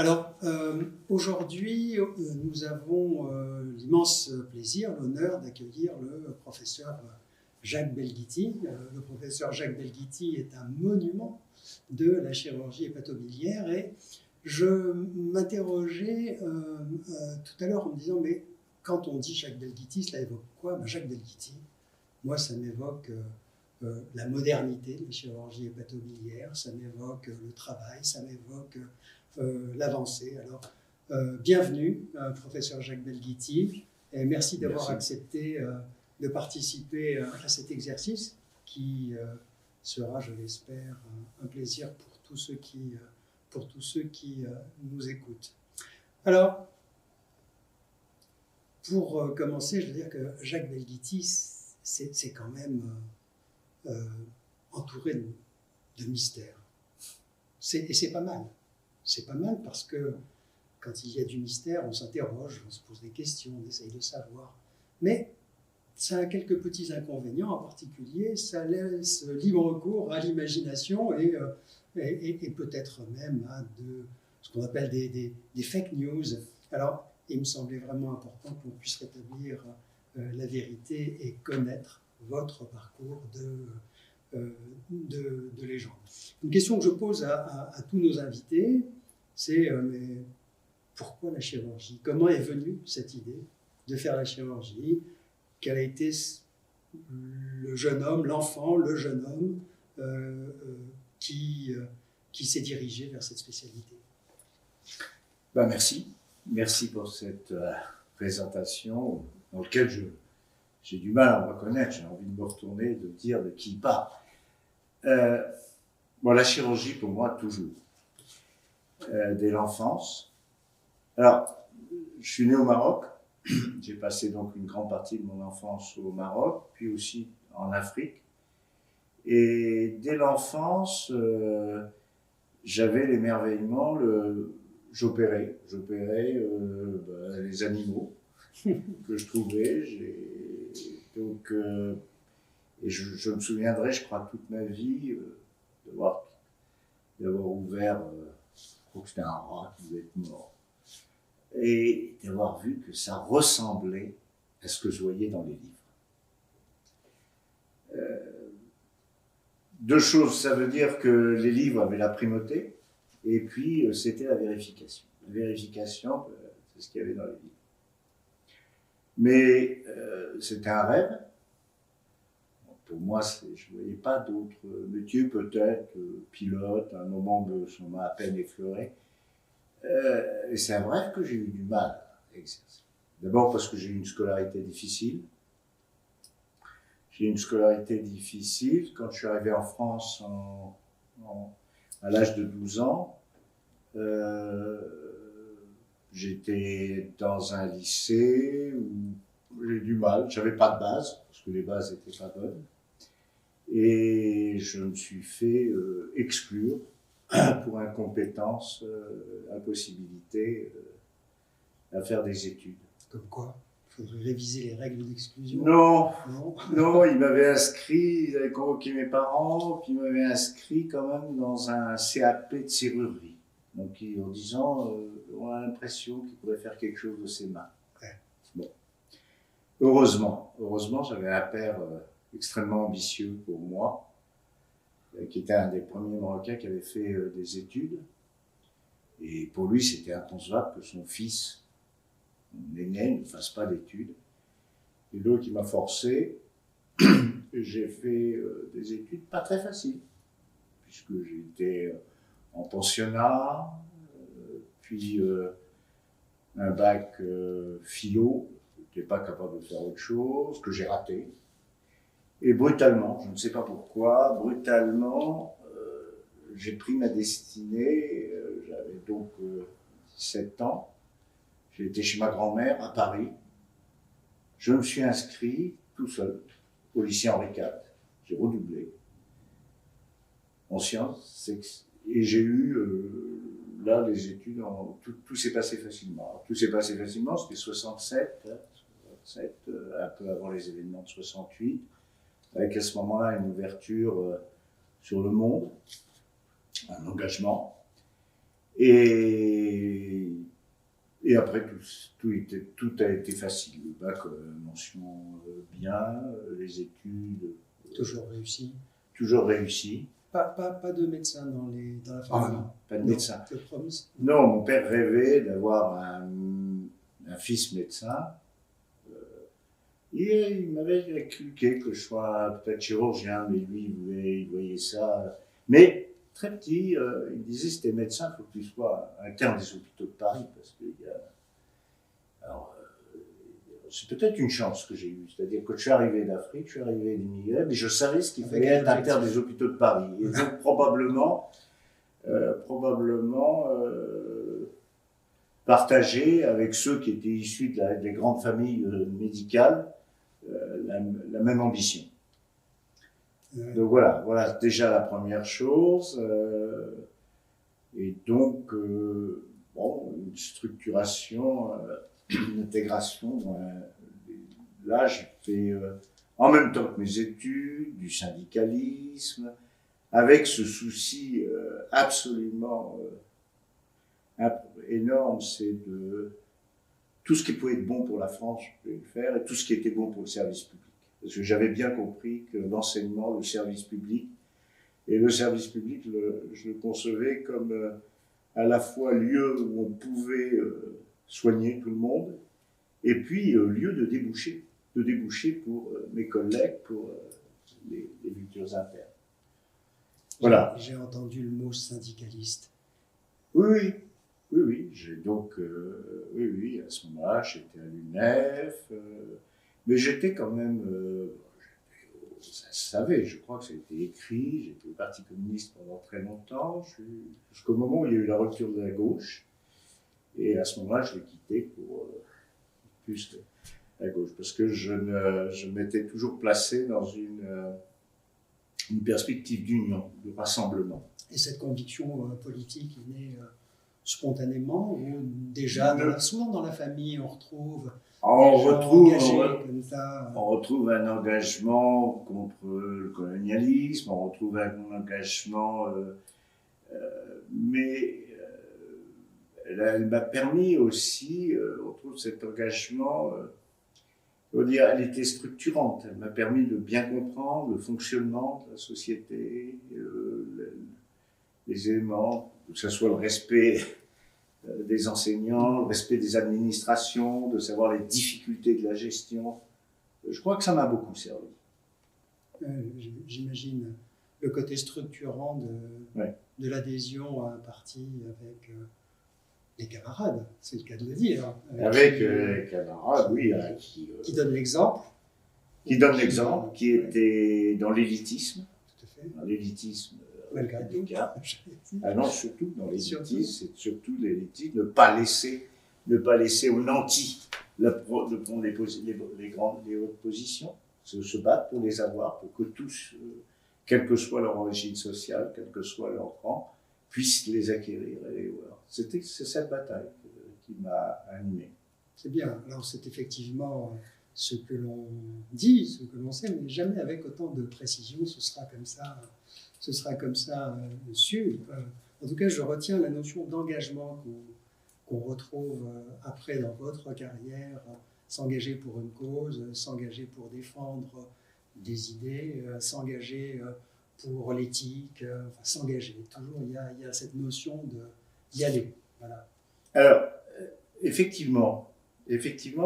Alors, aujourd'hui, nous avons l'immense plaisir, l'honneur d'accueillir le professeur Jacques Belghiti. Le professeur Jacques Belghiti est un monument de la chirurgie hépatobiliaire et je m'interrogeais tout à l'heure en me disant, mais quand on dit Jacques Belghiti, cela évoque quoi? Jacques Belghiti, moi, ça m'évoque la modernité de la chirurgie hépatobiliaire, ça m'évoque le travail, ça m'évoque l'avancée. Alors, bienvenue, professeur Jacques Belghiti, et merci d'avoir accepté de participer à cet exercice qui sera, je l'espère, un plaisir pour tous ceux qui nous écoutent. Alors, pour commencer, je veux dire que Jacques Belghiti, c'est quand même entouré de mystères. Et c'est pas mal. C'est pas mal parce que quand il y a du mystère, on s'interroge, on se pose des questions, on essaye de savoir. Mais ça a quelques petits inconvénients, en particulier, ça laisse libre cours à l'imagination et peut-être même à ce qu'on appelle des fake news. Alors, il me semblait vraiment important qu'on puisse rétablir la vérité et connaître votre parcours de légende. Une question que je pose à tous nos invités, c'est mais pourquoi la chirurgie? Comment est venue cette idée de faire la chirurgie? Quel a été le jeune homme, l'enfant, le jeune homme qui s'est dirigé vers cette spécialité? Merci. Merci pour cette présentation dans laquelle j'ai du mal à me reconnaître. J'ai envie de me retourner, de dire de qui il parle. La chirurgie, pour moi, toujours. Dès l'enfance. Alors, je suis né au Maroc. J'ai passé donc une grande partie de mon enfance au Maroc, puis aussi en Afrique. Et dès l'enfance, j'avais l'émerveillement, j'opérais les animaux que je trouvais. Donc, et je me souviendrai, je crois, toute ma vie d'avoir ouvert, je crois que c'était un rat qui devait être mort, et d'avoir vu que ça ressemblait à ce que je voyais dans les livres. Deux choses, ça veut dire que les livres avaient la primauté, et puis c'était la vérification. La vérification, c'est ce qu'il y avait dans les livres. Mais c'était un rêve. Pour moi, je ne voyais pas d'autres métiers, peut-être pilote, un moment où on m'a à peine effleuré. Et c'est un rêve que j'ai eu du mal à exercer. D'abord parce que j'ai eu une scolarité difficile. J'ai eu une scolarité difficile. Quand je suis arrivé en France à l'âge de 12 ans, j'étais dans un lycée où j'ai eu du mal. J'avais pas de base, parce que les bases n'étaient pas bonnes. Et je me suis fait exclure pour incompétence, impossibilité à faire des études. Comme quoi? Il faudrait réviser les règles d'exclusion. Non, il m'avait inscrit, ils avaient convoqué mes parents, puis ils m'avaient inscrit quand même dans un CAP de serrurerie. Donc en disant, on a l'impression qu'il pourrait faire quelque chose de ses mains. Ouais. Bon. Heureusement, j'avais un père extrêmement ambitieux pour moi, qui était un des premiers Marocains qui avait fait des études. Et pour lui, c'était inconcevable que son fils, mon aîné, ne fasse pas d'études. Et donc, il m'a forcé. Et j'ai fait des études pas très faciles, puisque j'étais en pensionnat, puis un bac philo. Je n'étais pas capable de faire autre chose, que j'ai raté. Et brutalement, je ne sais pas pourquoi, j'ai pris ma destinée. J'avais donc 17 ans. J'ai été chez ma grand-mère à Paris. Je me suis inscrit tout seul au lycée Henri IV. J'ai redoublé en sciences. Et j'ai eu là les études, tout s'est passé facilement. Alors, tout s'est passé facilement, c'était 67, un peu avant les événements de 68. Avec à ce moment-là une ouverture sur le monde, un engagement. Et Et après, tout a été facile. Le bac, mention bien, les études. Toujours réussi. Toujours réussi. Pas de médecin dans la famille. Ah non, pas de médecin. Promise. Non, mon père rêvait d'avoir un fils médecin. Et il m'avait expliqué que je sois peut-être chirurgien, mais lui, il voyait ça. Mais très petit, il disait si t'es médecin, il faut que tu sois interne des hôpitaux de Paris. Parce qu'il y a... Alors, c'est peut-être une chance que j'ai eue. C'est-à-dire que je suis arrivé d'Afrique, je suis arrivé d'immigrés, mais je savais ce qu'il fallait être interne des hôpitaux de Paris. Et donc, probablement partager avec ceux qui étaient issus des grandes familles médicales la même ambition. Donc voilà déjà la première chose. Et donc, une structuration, une intégration. Là, j'ai fait, en même temps que mes études, du syndicalisme, avec ce souci absolument énorme, c'est de tout ce qui pouvait être bon pour la France, je pouvais le faire, et tout ce qui était bon pour le service public. Parce que j'avais bien compris que l'enseignement, le service public, je le concevais comme à la fois lieu où on pouvait soigner tout le monde, et puis lieu de déboucher pour mes collègues, pour les futurs internes. Voilà. J'ai entendu le mot syndicaliste. Oui. J'ai donc, à ce moment-là, j'étais à l'UNEF, mais j'étais quand même, ça se savait, je crois que ça a été écrit, j'étais au Parti communiste pendant très longtemps, jusqu'au moment où il y a eu la rupture de la gauche, et à ce moment-là, je l'ai quitté pour plus la gauche, parce que je m'étais toujours placé dans une perspective d'union, de rassemblement. Et cette conviction politique est née spontanément ou déjà souvent dans la famille on retrouve on retrouve un engagement contre le colonialisme, on retrouve un engagement mais elle m'a permis aussi, on trouve cet engagement, elle était structurante, elle m'a permis de bien comprendre le fonctionnement de la société, les éléments, que ce soit le respect des enseignants, le respect des administrations, de savoir les difficultés de la gestion. Je crois que ça m'a beaucoup servi. J'imagine le côté structurant de l'adhésion à un parti avec les camarades, c'est le cas de le dire. Avec les camarades, oui. Qui donnent l'exemple. Qui donne l'exemple, qui était dans l'élitisme. Tout à fait. Dans l'élitisme. Malgré tout. Ah non, surtout dans l'élitisme, c'est surtout l'élitisme, ne pas laisser aux nantis de prendre les hautes positions, se battre pour les avoir, pour que tous, quelle que soit leur origine sociale, quel que soit leur rang, puissent les acquérir et les voir. C'est cette bataille qui m'a animé. C'est bien. Alors c'est effectivement ce que l'on dit, ce que l'on sait, mais jamais avec autant de précision. Ce sera comme ça su. En tout cas, je retiens la notion d'engagement qu'on retrouve après dans votre carrière, s'engager pour une cause, s'engager pour défendre des idées, s'engager pour l'éthique, s'engager. Toujours, il y a cette notion d'y aller. Voilà. Alors, effectivement,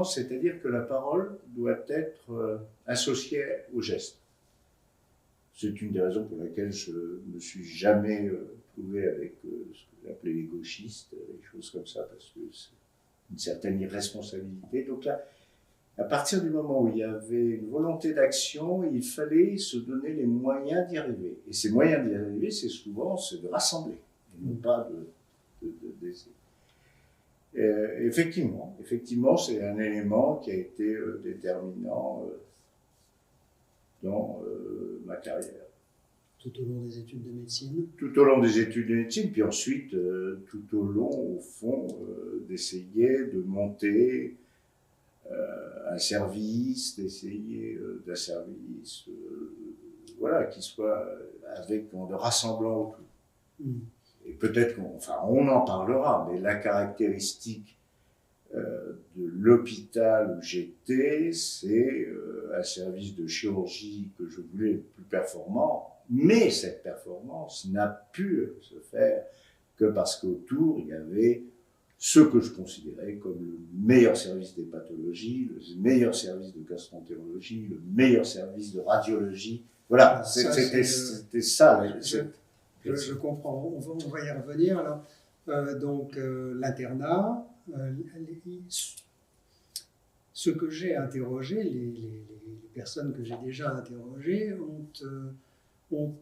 c'est-à-dire que la parole doit être associée au geste. C'est une des raisons pour laquelle je ne me suis jamais trouvé avec ce que j'appelais les gauchistes, des choses comme ça, parce que c'est une certaine irresponsabilité. Donc là, à partir du moment où il y avait une volonté d'action, il fallait se donner les moyens d'y arriver. Et ces moyens d'y arriver, c'est de rassembler, et non pas d'essayer. Effectivement, c'est un élément qui a été déterminant dans ma carrière. Tout au long des études de médecine. Tout au long des études de médecine, puis ensuite, tout au long, au fond, d'essayer de monter un service, d'essayer d'un service, qui soit de rassemblant autour. Et peut-être on en parlera, mais la caractéristique de l'hôpital où j'étais, c'est un service de chirurgie que je voulais plus performant, mais cette performance n'a pu se faire que parce qu'autour, il y avait ce que je considérais comme le meilleur service des pathologies, le meilleur service de gastroentérologie, le meilleur service de radiologie. Voilà, c'était ça. Je comprends, on va y revenir. Alors, l'internat, ce que j'ai interrogé, les personnes que j'ai déjà interrogées ont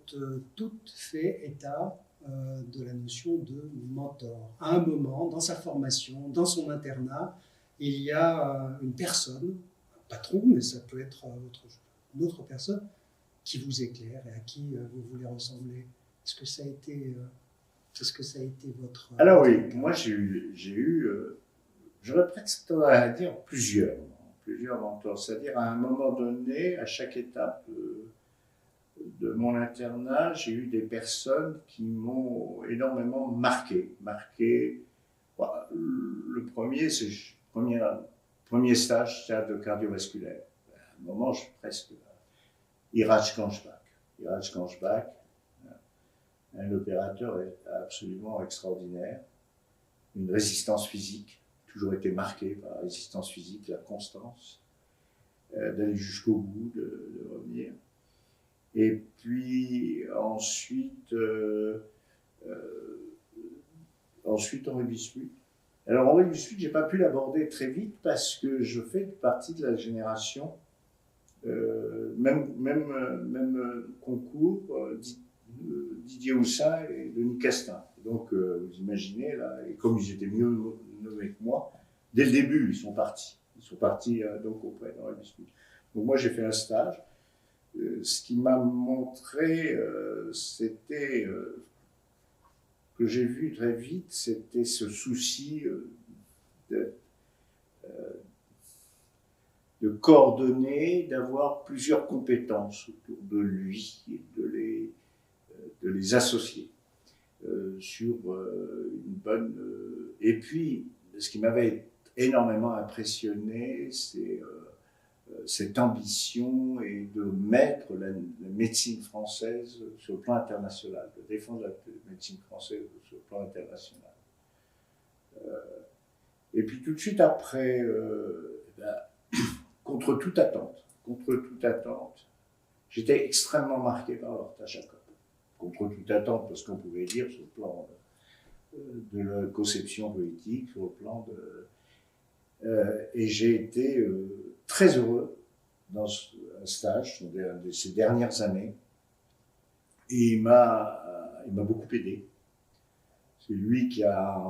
toutes fait état de la notion de mentor. À un moment, dans sa formation, dans son internat, il y a une personne, un patron, mais ça peut être une autre personne, qui vous éclaire et à qui vous voulez ressembler. Est-ce que ça a été votre... Alors oui, moi j'ai eu j'aurais presque à dire plusieurs mentors. C'est-à-dire à un moment donné, à chaque étape de mon internat, j'ai eu des personnes qui m'ont énormément marqué. Voilà, le premier, c'est le premier stage de cardiovasculaire. À un moment, je suis presque Iraj Kanchbak, un opérateur absolument extraordinaire, une résistance physique, toujours été marqué par la résistance physique, la constance, d'aller jusqu'au bout, de revenir. Et puis ensuite Henri Bismuth. Alors Henri Bismuth, j'ai pas pu l'aborder très vite parce que je fais partie de la génération, même concours, Didier Houssin et Denis Castin. Donc vous imaginez, là, et comme ils étaient mieux nommés que moi, dès le début, ils sont partis. Donc auprès d'Henri Bismuth. Donc moi j'ai fait un stage. Ce qui m'a montré, c'était que j'ai vu très vite, c'était ce souci de coordonner, d'avoir plusieurs compétences autour de lui et de les associer sur une bonne... Et puis, ce qui m'avait énormément impressionné, c'est cette ambition et de mettre la médecine française sur le plan international, de défendre la médecine française sur le plan international. Et puis tout de suite après, contre toute attente, j'étais extrêmement marqué par Horta Jacob. Contre toute attente, parce qu'on pouvait dire sur le plan de la conception politique, sur le plan de... et j'ai été très heureux dans un stage de ces dernières années. Et il m'a beaucoup aidé. C'est lui qui a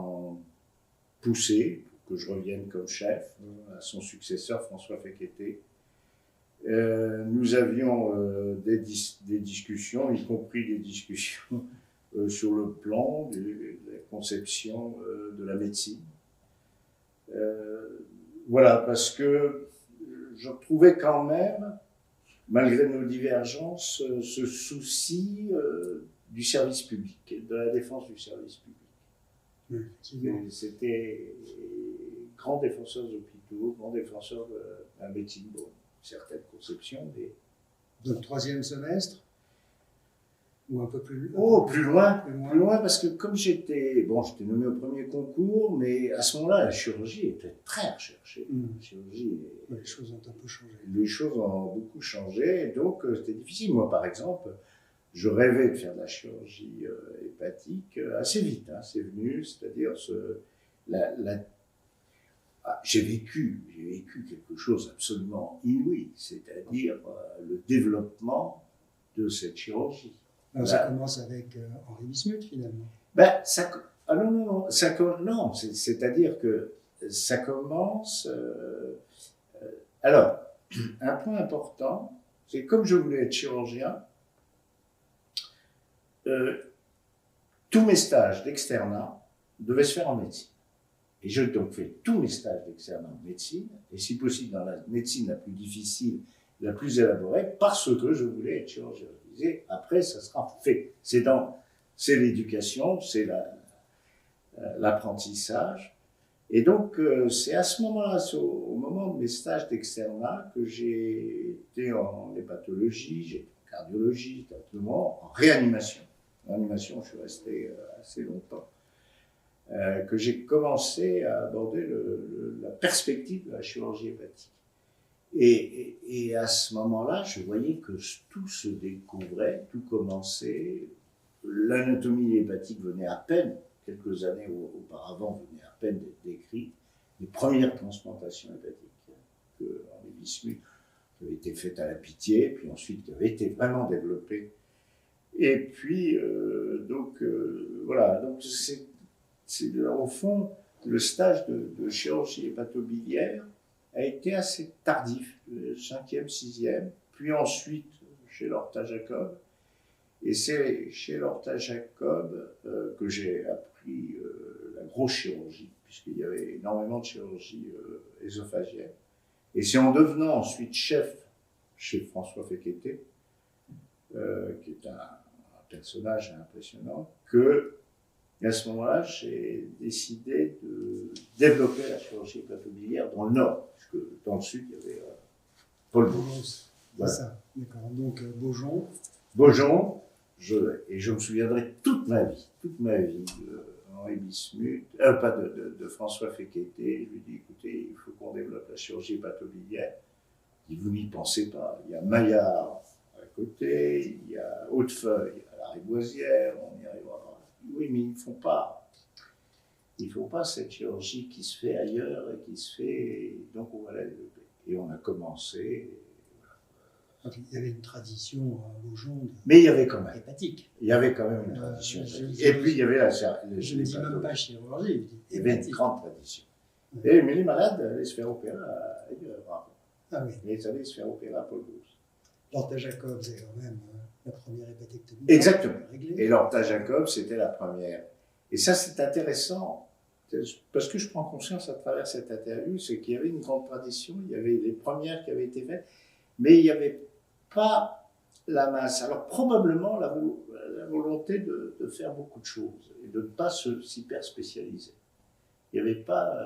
poussé pour que je revienne comme chef à son successeur François Fekete. Nous avions des discussions, y compris des discussions sur le plan de la conception de la médecine. Voilà, parce que je trouvais quand même, malgré nos divergences, ce souci du service public, de la défense du service public. C'était grand défenseur d'hôpitaux, grand défenseur de la médecine, bon, certaines conceptions. Donc, troisième semestre ou un peu plus loin? Oh, plus loin, parce que comme j'étais nommé au premier concours, mais à ce moment-là, la chirurgie était très recherchée. Les choses ont un peu changé. Les choses ont beaucoup changé, donc c'était difficile. Moi, par exemple, je rêvais de faire de la chirurgie hépatique assez vite. Hein, c'est venu, c'est-à-dire j'ai vécu quelque chose absolument inouï, c'est-à-dire le développement de cette chirurgie. Alors, ça commence avec Henri Bismuth, finalement. Non, c'est-à-dire que ça commence... alors, un point important, c'est comme je voulais être chirurgien, tous mes stages d'externat devaient se faire en médecine. Et j'ai donc fait tous mes stages d'externat en médecine, et si possible dans la médecine la plus difficile, la plus élaborée, parce que je voulais être chirurgien. Je disais, après, ça sera fait. C'est l'éducation, c'est l'apprentissage. Et donc, c'est à ce moment-là, au moment de mes stages d'externat, que j'ai été en hépatologie, j'ai été en cardiologie, en réanimation. En réanimation, je suis resté assez longtemps. Que j'ai commencé à aborder la perspective de la chirurgie hépatique. Et à ce moment-là, je voyais que tout se découvrait, tout commençait. L'anatomie hépatique venait à peine, quelques années auparavant, venait à peine d'être décrite. Les premières transplantations hépatiques en Bismuth qui avaient été faites à la Pitié, puis ensuite qui avaient été vraiment développées. Et puis, voilà, donc c'est au fond, le stage de chirurgie hépatobiliaire a été assez tardif, 5e, 6e, puis ensuite chez Lorta Jacob. Et c'est chez Lorta Jacob que j'ai appris la grosse chirurgie, puisqu'il y avait énormément de chirurgie ésophagienne. Et c'est en devenant ensuite chef chez François Féqueté, qui est un personnage impressionnant, que à ce moment-là, j'ai décidé de développer la chirurgie hépatobiliaire dans le Nord, parce que dans le Sud, il y avait Paul Brousse. Voilà. C'est ça, d'accord. Donc, Beaujon. Beaujon, et je me souviendrai toute ma vie de Henri Bismuth, pas de François Féqueté. Je lui ai dit, écoutez, il faut qu'on développe la chirurgie hépatobiliaire. Il dit, vous n'y pensez pas. Il y a Maillard à côté, il y a Hautefeuille à la Riboisière, on y arrivera. Oui, mais ils ne font pas. Il ne faut pas cette chirurgie qui se fait ailleurs et qui se fait. Donc on va la développer. Et on a commencé. Voilà. Il y avait une tradition à Beaujon. Mais il y avait quand même. Hépatique. Il y avait quand même une tradition. Et puis il y avait la. Je ne dis même pas chirurgie. Il y avait une grande tradition. Ouais. Mais les malades allaient se faire opérer ailleurs. Ah oui. Ils allaient se faire opérer à Paul Brousse. Lorta Jacob, c'est quand même la première hépatectomie. Exactement. Et Lorta Jacob, c'était la première. Et ça, c'est intéressant, parce que je prends conscience à travers cette interview, c'est qu'il y avait une grande tradition, il y avait les premières qui avaient été faites, mais il n'y avait pas la masse. Alors probablement la volonté de faire beaucoup de choses et de ne pas s'hyper spécialiser. Il n'y avait pas,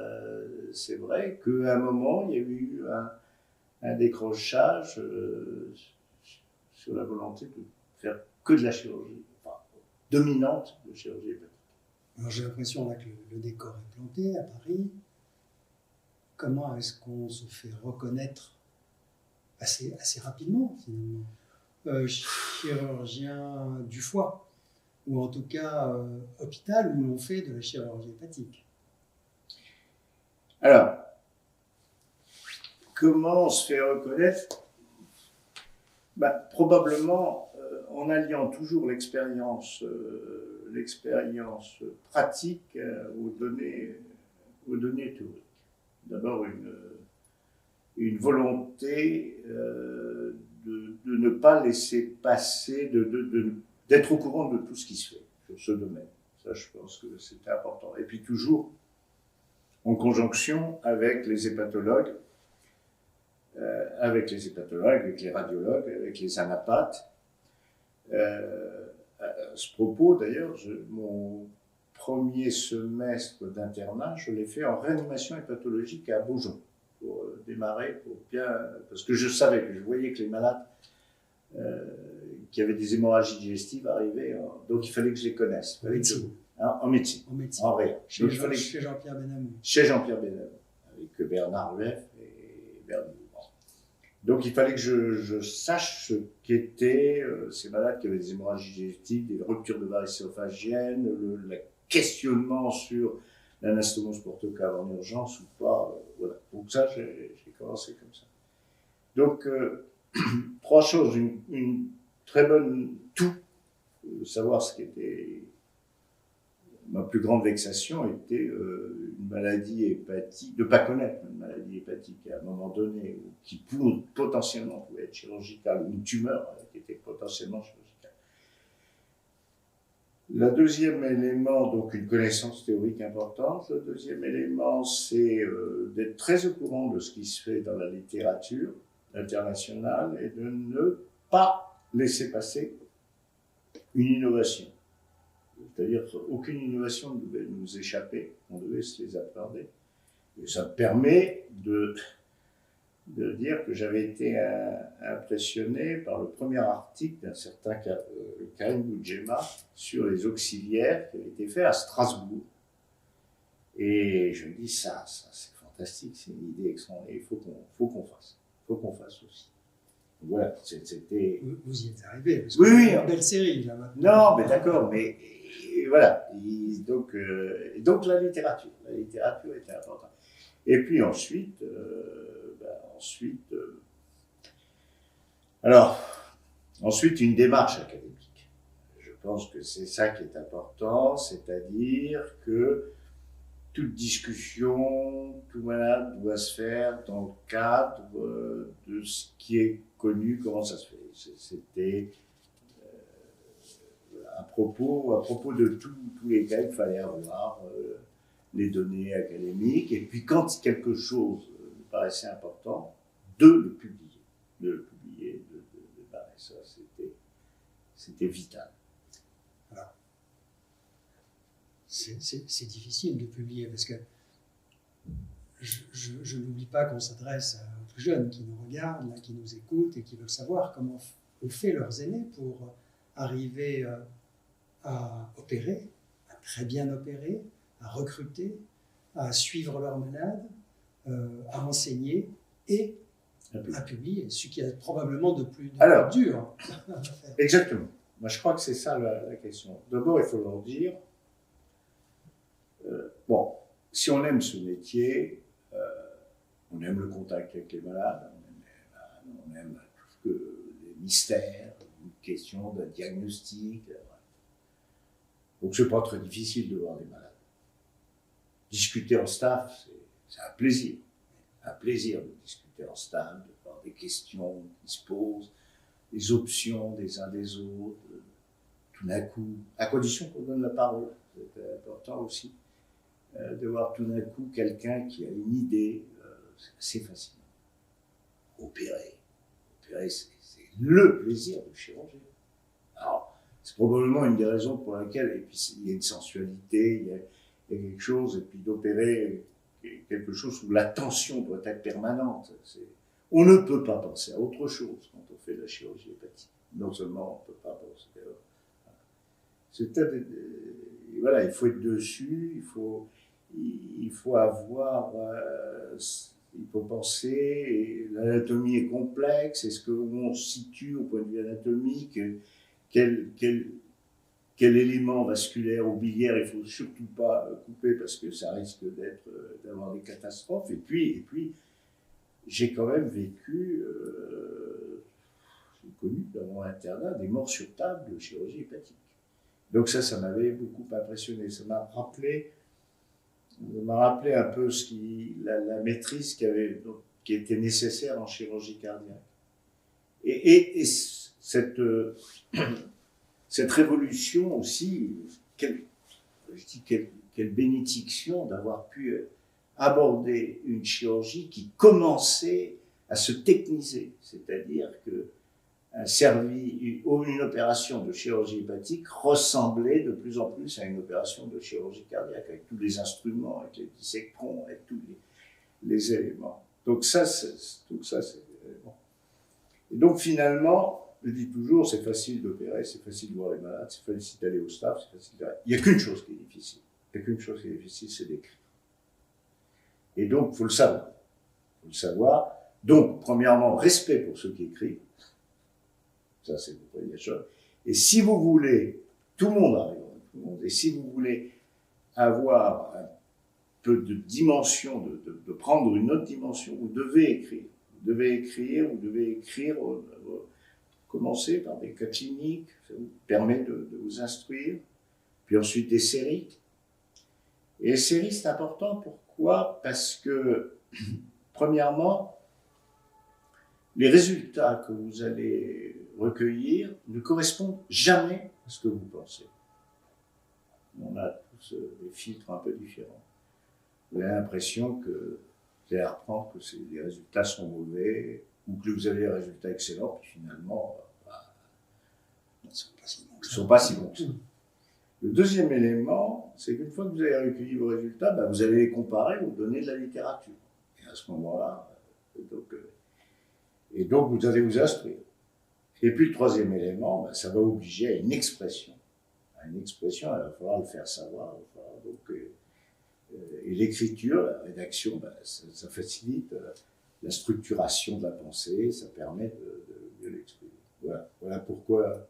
c'est vrai qu'à un moment, il y a eu un décrochage sur la volonté de faire que de la chirurgie, enfin, dominante de chirurgie hépatique. Alors j'ai l'impression là que le décor est planté à Paris. Comment est-ce qu'on se fait reconnaître assez rapidement finalement chirurgien du foie, ou en tout cas hôpital où l'on fait de la chirurgie hépatique? Alors, comment on se fait reconnaître? Probablement en alliant toujours l'expérience pratique aux données théoriques. D'abord une volonté de ne pas laisser passer, d'être au courant de tout ce qui se fait sur ce domaine. Ça, je pense que c'était important. Et puis toujours en conjonction avec les hépatologues, avec les radiologues, avec les anapathes. À ce propos, d'ailleurs, mon premier semestre d'internat, je l'ai fait en réanimation hépatologique à Beaujon, pour démarrer, parce que je savais, que je voyais que les malades qui avaient des hémorragies digestives arrivaient, donc il fallait que je les connaisse. En médecine. En réa. Chez Jean-Pierre Benhamou. Chez Jean-Pierre Benhamou, avec Bernard Rueff et Bernard. Donc il fallait que je sache ce qu'étaient ces malades qui avaient des hémorragies digestives, des ruptures de varices ésophagiennes, le questionnement sur l'anastomose portocave en urgence ou pas. Voilà. Donc ça, j'ai commencé comme ça. Donc, 3 choses. Une très bonne savoir ce qui était. Ma plus grande vexation était une maladie hépatique, de ne pas connaître une maladie hépatique à un moment donné, qui potentiellement pouvait être chirurgicale, ou une tumeur qui était potentiellement chirurgicale. Le deuxième élément, donc une connaissance théorique importante. Le deuxième élément, c'est d'être très au courant de ce qui se fait dans la littérature internationale et de ne pas laisser passer une innovation. C'est-à-dire qu'aucune innovation ne devait nous échapper, on devait se les appréhender. Et ça me permet de dire que j'avais été impressionné par le premier article d'un certain Karim Boudjema sur les auxiliaires qui avait été fait à Strasbourg. Et je me dis, ça c'est fantastique, c'est une idée extraordinaire, il faut qu'on fasse aussi. Donc voilà, c'était... Vous y êtes arrivé, parce que oui, c'est une belle série, là, maintenant. Non, mais d'accord, mais voilà. Donc la littérature était importante. Et puis ensuite, ensuite une démarche académique. Je pense que c'est ça qui est important, c'est-à-dire que toute discussion, tout malade doit se faire dans le cadre de ce qui est connu, comment ça se fait. C'était à propos de tous les cas, il fallait avoir les données académiques, et puis quand quelque chose me paraissait important, de le publier. De ça, c'était vital. Alors, c'est difficile de publier, parce que je n'oublie pas qu'on s'adresse aux plus jeunes qui nous regardent, là, qui nous écoutent, et qui veulent savoir comment ont fait leurs aînés pour arriver à opérer, à très bien opérer, à recruter, à suivre leurs malades, à enseigner et à publier, ce qui est probablement de plus dur à faire. Exactement. Moi, je crois que c'est ça la question. D'abord, il faut leur dire, bon, si on aime ce métier, on aime le contact avec les malades, on aime tout ce que les mystères, une question de diagnostic. Donc, c'est pas très difficile de voir les malades. Discuter en staff, c'est un plaisir. Un plaisir de discuter en staff, de voir des questions qui se posent, des options des uns des autres, tout d'un coup, à condition qu'on donne la parole, c'est important aussi, de voir tout d'un coup quelqu'un qui a une idée, c'est assez fascinant. Opérer, c'est le plaisir du chirurgien. Alors, c'est probablement une des raisons pour laquelle, et puis il y a une sensualité, il y a quelque chose, et puis d'opérer quelque chose où la tension doit être permanente. On ne peut pas penser à autre chose quand on fait de la chirurgie hépatique. Non seulement on ne peut pas penser voilà, il faut être dessus, il faut avoir, il faut penser, l'anatomie est complexe, est-ce qu'on se situe au point de vue anatomique, quel élément vasculaire ou biliaire il ne faut surtout pas couper parce que ça risque d'avoir des catastrophes. Et puis j'ai quand même vécu, j'ai connu dans mon internat des morts sur table de chirurgie hépatique. Donc ça m'avait beaucoup impressionné. Ça m'a rappelé un peu la maîtrise qui était nécessaire en chirurgie cardiaque. Et cette révolution aussi, quelle bénédiction d'avoir pu aborder une chirurgie qui commençait à se techniser, c'est-à-dire que une opération de chirurgie hépatique ressemblait de plus en plus à une opération de chirurgie cardiaque, avec tous les instruments, avec les dissectrons, avec tous les éléments. Donc ça, c'est bon. Et donc finalement, je dis toujours, c'est facile d'opérer, c'est facile de voir les malades, c'est facile d'aller au staff, c'est facile d'aller... Il n'y a qu'une chose qui est difficile. Il n'y a qu'une chose qui est difficile, c'est d'écrire. Et donc, il faut le savoir. Il faut le savoir. Donc, premièrement, respect pour ceux qui écrivent. Ça, c'est la première chose. Et si vous voulez, tout le monde arrive, tout le monde, et si vous voulez avoir un peu de dimension, de prendre une autre dimension, vous devez écrire. Vous devez écrire, commencer par des cas cliniques, ça vous permet de vous instruire, puis ensuite des séries. Et les séries, c'est important, pourquoi? Parce que, premièrement, les résultats que vous allez recueillir ne correspondent jamais à ce que vous pensez. On a tous des filtres un peu différents. Vous avez l'impression que vous allez apprendre que les résultats sont mauvais, ou que vous avez des résultats excellents, puis finalement, ils ne sont pas si bons que ça. Le deuxième élément, c'est qu'une fois que vous avez recueilli vos résultats, ben, vous allez les comparer aux données de la littérature. Et à ce moment-là, donc vous allez vous instruire. Et puis le troisième élément, ben, ça va obliger à une expression. À une expression, il va falloir le faire savoir. Et l'écriture, la rédaction, ben, ça facilite la structuration de la pensée, ça permet de l'exprimer. Voilà pourquoi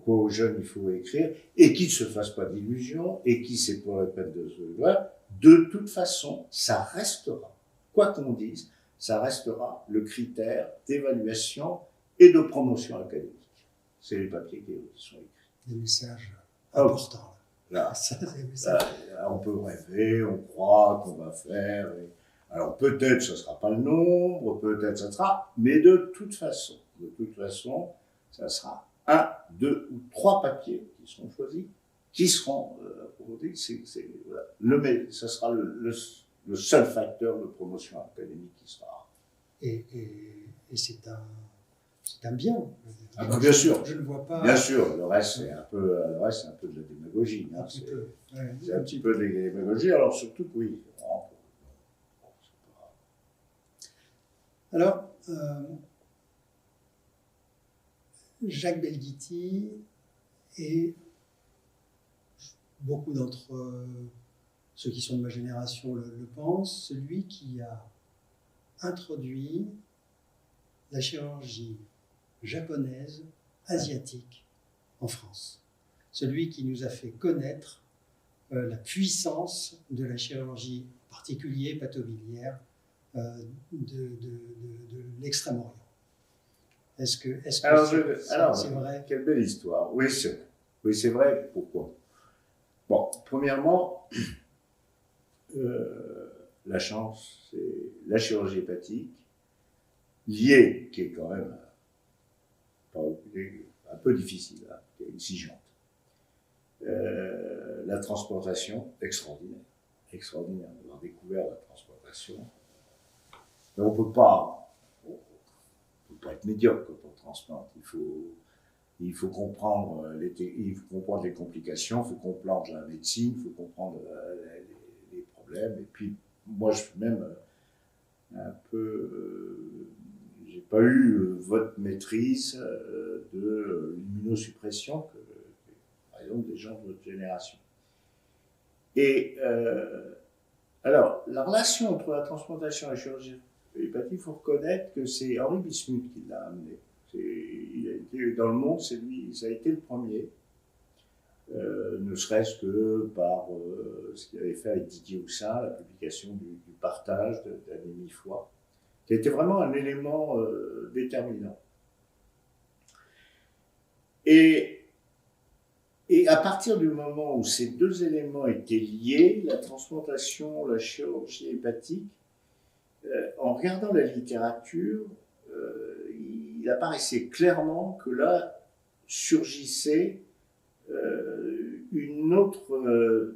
aux jeunes il faut écrire, et qu'ils ne se fassent pas d'illusions, et qui c'est pour la peine de se voir. De toute façon, ça restera, quoi qu'on dise, ça restera le critère d'évaluation et de promotion académique. C'est les papiers qui sont écrits. Des messages importants. Là, on peut rêver, on croit qu'on va faire. Alors peut-être ce ne sera pas le nombre, peut-être ça sera, mais de toute façon, ça sera 1, 2 ou 3 papiers qui seront choisis, qui seront approfondis. Voilà. Ça sera le seul facteur de promotion académique qui sera. Et c'est un bien. Ah ben bien sûr. Je ne vois pas. Bien sûr, le reste c'est un peu de la démagogie. Hein. C'est un petit peu de la démagogie. Alors surtout que oui. Alors, Jacques Belghiti et beaucoup d'entre ceux qui sont de ma génération le pensent, celui qui a introduit la chirurgie japonaise, asiatique en France. Celui qui nous a fait connaître la puissance de la chirurgie, en particulier patobiliaire, de l'extrême-orient. Est-ce que c'est vrai? Quelle belle histoire. Oui, c'est vrai. Pourquoi? Bon, premièrement, la chance, c'est la chirurgie hépatique, liée, qui est quand même un peu difficile, hein, qui est exigeante. La transplantation, extraordinaire d'avoir découvert la transplantation. Mais on ne peut pas être médiocre quand on transplante. Il faut comprendre les complications, il faut comprendre la médecine, il faut comprendre les problèmes. Et puis, moi, je suis même un peu... j'ai pas eu votre maîtrise de l'immunosuppression que, par exemple, des gens de votre génération. Et alors, la relation entre la transplantation et la chirurgie hépatique, il faut reconnaître que c'est Henri Bismuth qui l'a amené. Il a été dans le monde, ça a été le premier, ne serait-ce que par ce qu'il avait fait avec Didier Houssin, la publication du partage d'Anémie Foie, qui a été vraiment un élément déterminant. Et à partir du moment où ces deux éléments étaient liés, la transplantation, la chirurgie hépatique, en regardant la littérature, il apparaissait clairement que là surgissait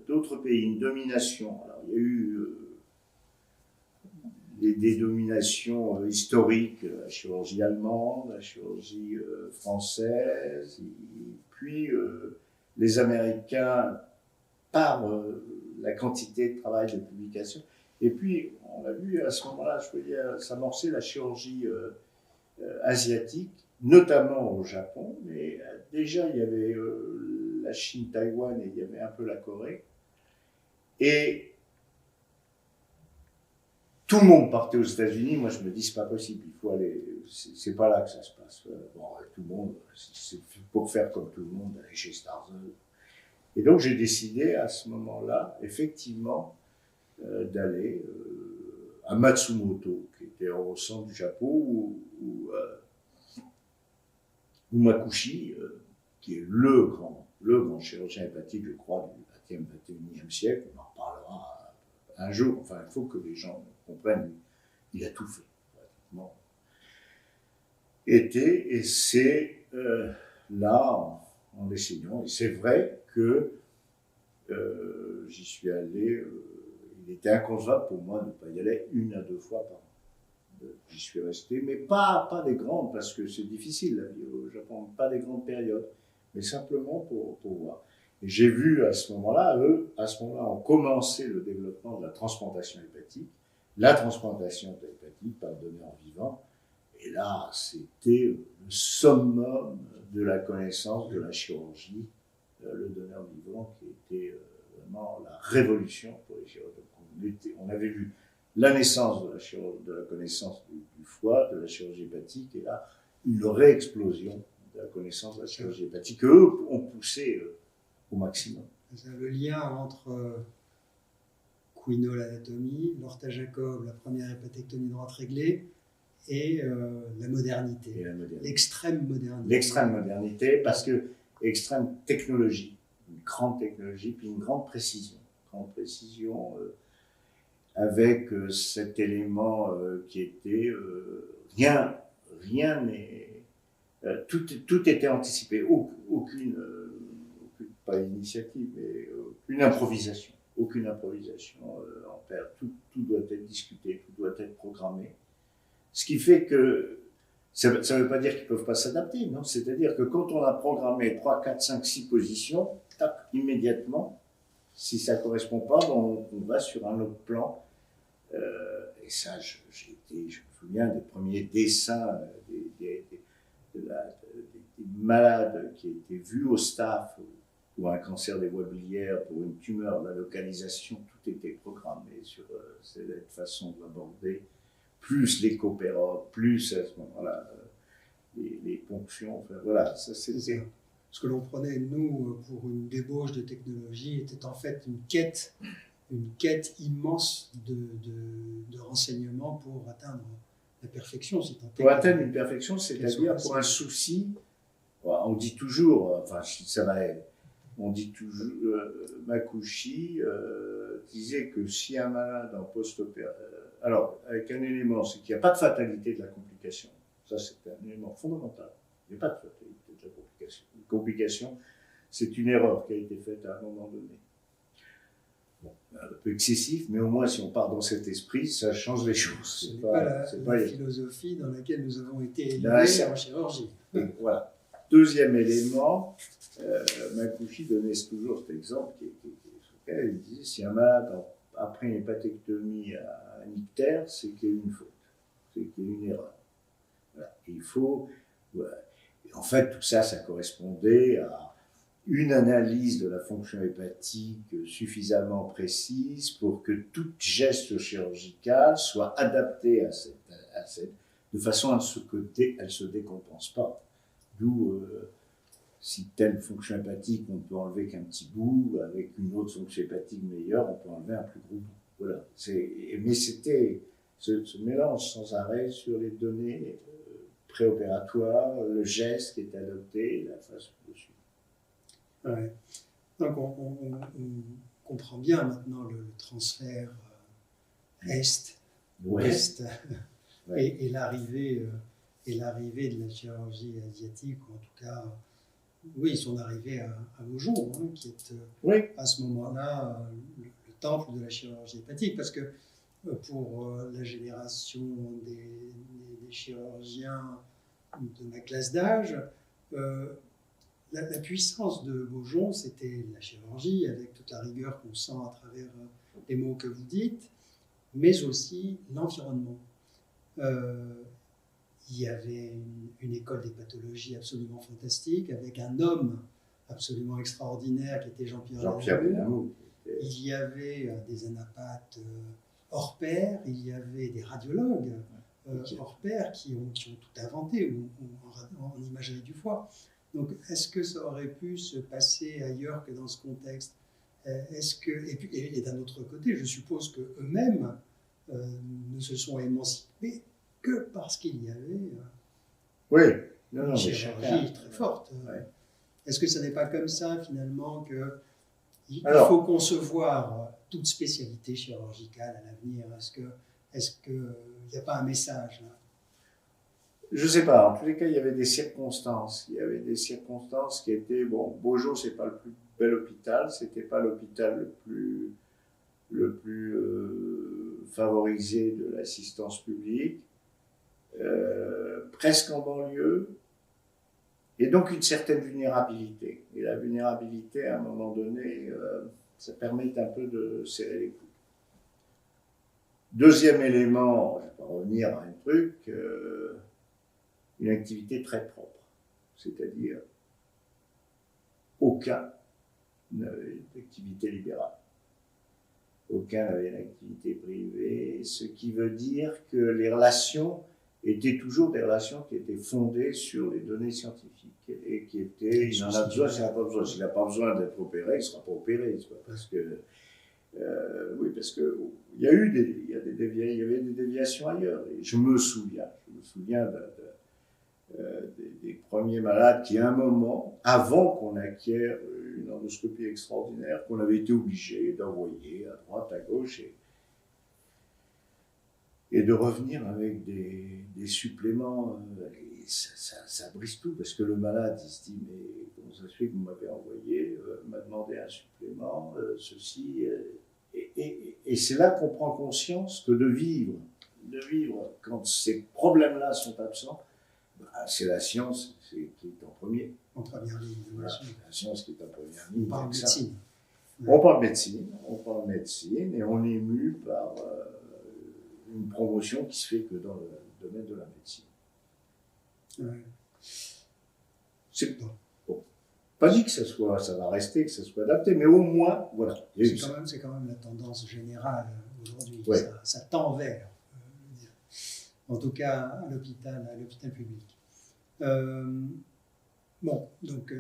d'autres pays, une domination. Alors, il y a eu des dominations historiques, la chirurgie allemande, la chirurgie française, et puis les Américains par la quantité de travail, de publication. Et puis, on a vu à ce moment-là, je voyais s'amorcer la chirurgie asiatique, notamment au Japon, mais déjà il y avait la Chine, Taïwan et il y avait un peu la Corée. Et tout le monde partait aux États-Unis. Moi, je me dis, c'est pas possible, il faut aller. C'est pas là que ça se passe. Bon, tout le monde, c'est pour faire comme tout le monde, aller chez Starzl. Et donc, j'ai décidé à ce moment-là, effectivement, d'aller à Matsumoto, qui était au centre du Japon, où Makushi, qui est le grand chirurgien hépatique, je crois, du XXe, XXIe siècle, on en reparlera un jour. Enfin, il faut que les gens comprennent, il a tout fait, pratiquement. Et c'est là, en essayant, et c'est vrai que j'y suis allé, il était inconcevable pour moi de ne pas y aller 1 à 2 fois par an. J'y suis resté, mais pas des grandes, parce que c'est difficile la vie au Japon, pas des grandes périodes, mais simplement pour voir. Et j'ai vu à ce moment-là, ont commencé le développement de la transplantation hépatique, par donneur vivant. Et là, c'était le summum de la connaissance de la chirurgie, le donneur vivant, qui était vraiment la révolution pour les chirurgiens. On avait vu la naissance de la connaissance du foie, de la chirurgie hépatique, et là, une réexplosion de la connaissance de la chirurgie hépatique, qu'eux ont poussé au maximum. Le lien entre Quinault l'anatomie, Lorta Jacob, la première hépatectomie droite réglée, et la modernité, l'extrême modernité. L'extrême modernité, parce que extrême technologie, une grande technologie, puis une grande précision. Avec cet élément qui était rien n'est. Tout était anticipé, aucune pas initiative, mais aucune improvisation en père. Tout doit être discuté, tout doit être programmé. Ce qui fait que ça ne veut pas dire qu'ils ne peuvent pas s'adapter, non. C'est-à-dire que quand on a programmé 3, 4, 5, 6 positions, tac, immédiatement, si ça ne correspond pas, on va sur un autre plan. Et ça, je me souviens des premiers dessins des malades qui étaient vus au staff pour un cancer des voies biliaires, pour une tumeur, la localisation, tout était programmé sur cette façon de l'aborder, plus les coopérotes, plus à ce moment-là les ponctions, enfin voilà, ça c'était... Ce que l'on prenait, nous, pour une débauche de technologie, était en fait une quête immense de renseignements pour atteindre la perfection. Pour atteindre une perfection, c'est-à-dire pour un souci, on dit toujours, Makouchi disait que si un malade en post-opération, alors avec un élément, c'est qu'il n'y a pas de fatalité de la complication, ça c'est un élément fondamental, il n'y a pas de fatalité de la complication. Une complication, c'est une erreur qui a été faite à un moment donné. Bon, un peu excessif, mais au moins si on part dans cet esprit, ça change les choses. Ce n'est pas la philosophie dans laquelle nous avons été élevés en chirurgie. Et voilà. Deuxième élément, Makouchi donnait toujours cet exemple, il disait si un malade, après une hépatectomie à un ictère, c'est qu'il y a une faute, c'est qu'il y a une erreur. Voilà. Il faut... Voilà. Et en fait, tout ça, ça correspondait à une analyse de la fonction hépatique suffisamment précise pour que tout geste chirurgical soit adapté à cette de façon à ce que elle ne se décompense pas. D'où, si telle fonction hépatique, on peut enlever qu'un petit bout, avec une autre fonction hépatique meilleure, on peut enlever un plus gros bout. Voilà. Mais c'était ce mélange sans arrêt sur les données préopératoires, le geste qui est adopté, la façon de suivre. Ouais. Donc on comprend bien maintenant le transfert Est-ouest ouais. et l'arrivée de la chirurgie asiatique, ou en tout cas, oui, son arrivée à vos jours, hein, qui est à ce moment-là le temple de la chirurgie hépatique, parce que pour la génération des chirurgiens de ma classe d'âge, la puissance de Beaujon, c'était la chirurgie, avec toute la rigueur qu'on sent à travers les mots que vous dites, mais aussi l'environnement. Il y avait une école des pathologies absolument fantastique, avec un homme absolument extraordinaire qui était Jean-Pierre Benhamou. Il y avait des anapathes hors pair, il y avait des radiologues hors pair qui ont tout inventé en imagerie du foie. Donc, est-ce que ça aurait pu se passer ailleurs que dans ce contexte? Et d'un autre côté, je suppose qu'eux-mêmes ne se sont émancipés que parce qu'il y avait une chirurgie très forte. Ouais. Est-ce que ce n'est pas comme ça, finalement, qu'il faut concevoir toute spécialité chirurgicale à l'avenir? Est-ce qu'il n'y a pas un message là? Je ne sais pas. En tous les cas, il y avait des circonstances. Il y avait des circonstances qui étaient... Bon, Beaujon, ce n'est pas le plus bel hôpital. Ce n'était pas l'hôpital le plus favorisé de l'assistance publique. Presque en banlieue. et donc une certaine vulnérabilité. Et la vulnérabilité, à un moment donné, ça permet un peu de serrer les coudes. Deuxième élément, je vais pas revenir à un truc, une activité très propre, c'est-à-dire aucun n'avait d'activité libérale. Aucun n'avait une activité privée, ce qui veut dire que les relations étaient toujours des relations qui étaient fondées sur les données scientifiques et qui étaient, il en a besoin, s'il n'a pas besoin. S'il n'a pas besoin d'être opéré, il ne sera pas opéré. C'est pas parce que, oui, parce que il y a eu il y avait des déviations ailleurs. Et je me souviens des premiers malades qui, à un moment, avant qu'on acquiert une endoscopie extraordinaire, qu'on avait été obligé d'envoyer à droite, à gauche, et de revenir avec des suppléments. Et ça brise tout, parce que le malade, il se dit, mais comment ça se fait que vous m'avez envoyé, m'a demandé un supplément, ceci. Et c'est là qu'on prend conscience que de vivre quand ces problèmes-là sont absents, bah, c'est la science qui est en premier. En première ligne. Voilà, la science qui est en première ligne. On parle médecine. On parle médecine, et on est mu par une promotion qui se fait que dans le domaine de la médecine. Ouais. C'est bon. Pas dit que ça va rester, que ça soit adapté, mais au moins, voilà. C'est quand même la tendance générale aujourd'hui. Ouais. Ça tend vers, en tout cas à l'hôpital public. Bon, donc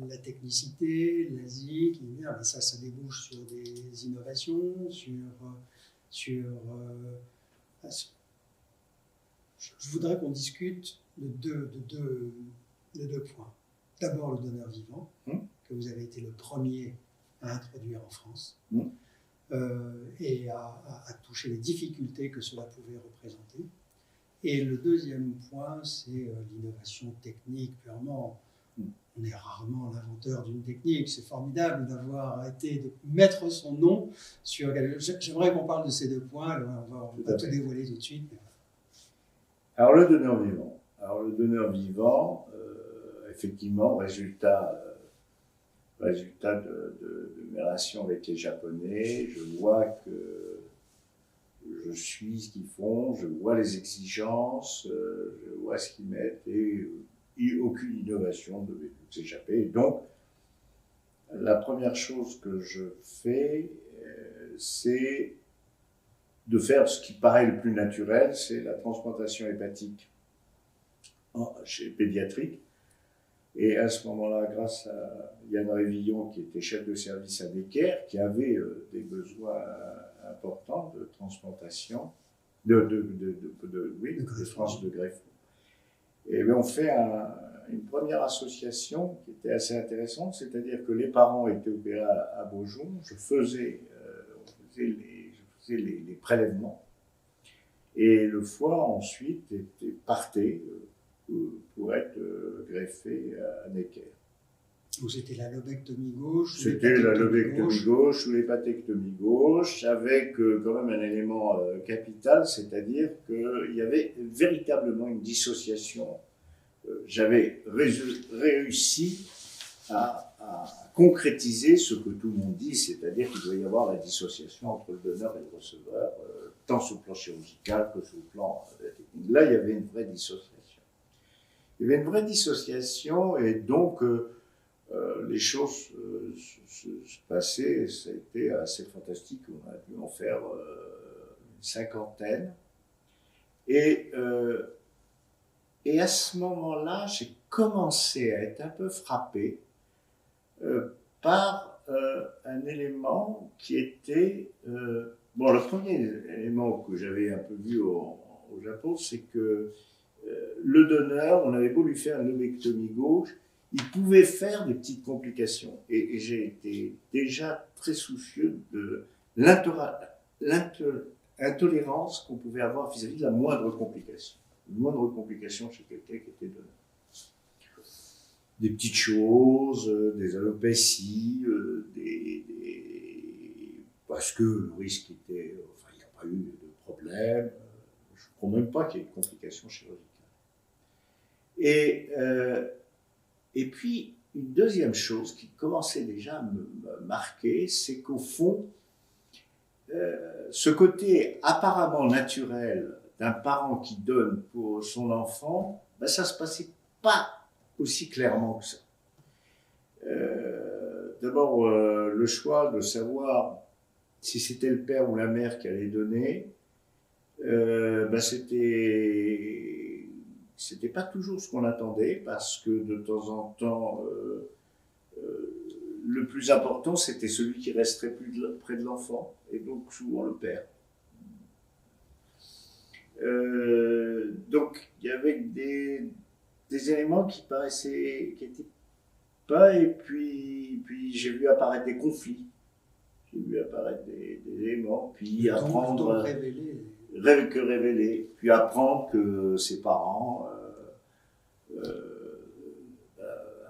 la technicité, l'ASIC, ça débouche sur des innovations, je voudrais qu'on discute de deux points. D'abord le donneur vivant, que vous avez été le premier à introduire en France, et à toucher les difficultés que cela pouvait représenter. Et le deuxième point, c'est l'innovation technique purement. On est rarement l'inventeur d'une technique. C'est formidable d'avoir été de mettre son nom sur. J'aimerais qu'on parle de ces deux points. Alors on va tout dévoiler tout de suite. Alors le donneur vivant, effectivement, résultat de mes relations avec les Japonais, je vois que je suis ce qu'ils font, je vois les exigences, je vois ce qu'ils mettent, et aucune innovation ne devait s'échapper. Et donc, la première chose que je fais, c'est de faire ce qui paraît le plus naturel, c'est la transplantation hépatique chez pédiatrique. Et à ce moment-là, grâce à Yann Révillon, qui était chef de service à Necker, qui avait des besoins importants de transplantation, de greffe. Et bien on fait une première association qui était assez intéressante, c'est-à-dire que les parents étaient opérés à Beaujon, je faisais les prélèvements, et le foie ensuite partait pour être greffé à Necker. Donc c'était la lobectomie gauche. C'était la lobectomie gauche ou l'hépatectomie gauche, avec quand même un élément capital, c'est-à-dire qu'il y avait véritablement une dissociation. J'avais réussi à concrétiser ce que tout le monde dit, c'est-à-dire qu'il doit y avoir la dissociation entre le donneur et le receveur, tant sur le plan chirurgical que sur le plan technique. Là, il y avait une vraie dissociation. Il y avait une vraie dissociation, et donc les choses se passaient, ça a été assez fantastique. On a dû en faire une cinquantaine. Et à ce moment-là, j'ai commencé à être un peu frappé par un élément qui était... le premier élément que j'avais un peu vu au Japon, c'est que le donneur, on avait beau lui faire une lobectomie gauche, il pouvait faire des petites complications. Et j'ai été déjà très soucieux de l'intolérance qu'on pouvait avoir vis-à-vis de la moindre complication. Une moindre complication chez quelqu'un qui était donneur. Des petites choses, des alopécies, parce que le risque était... Enfin, il n'y a pas eu de problème. Je ne crois même pas qu'il y ait de complications chirurgicales. Et Et puis, une deuxième chose qui commençait déjà à me marquer, c'est qu'au fond, ce côté apparemment naturel d'un parent qui donne pour son enfant, ben ça se passait pas aussi clairement que ça. D'abord, le choix de savoir si c'était le père ou la mère qui allait donner, ben c'était pas toujours ce qu'on attendait, parce que de temps en temps, le plus important, c'était celui qui resterait près de l'enfant, et donc souvent le père. Donc, il y avait des éléments qui paraissaient, qui n'étaient pas, et puis j'ai vu apparaître des conflits, j'ai vu apparaître des éléments, puis apprendre, révéler, puis apprendre que ses parents,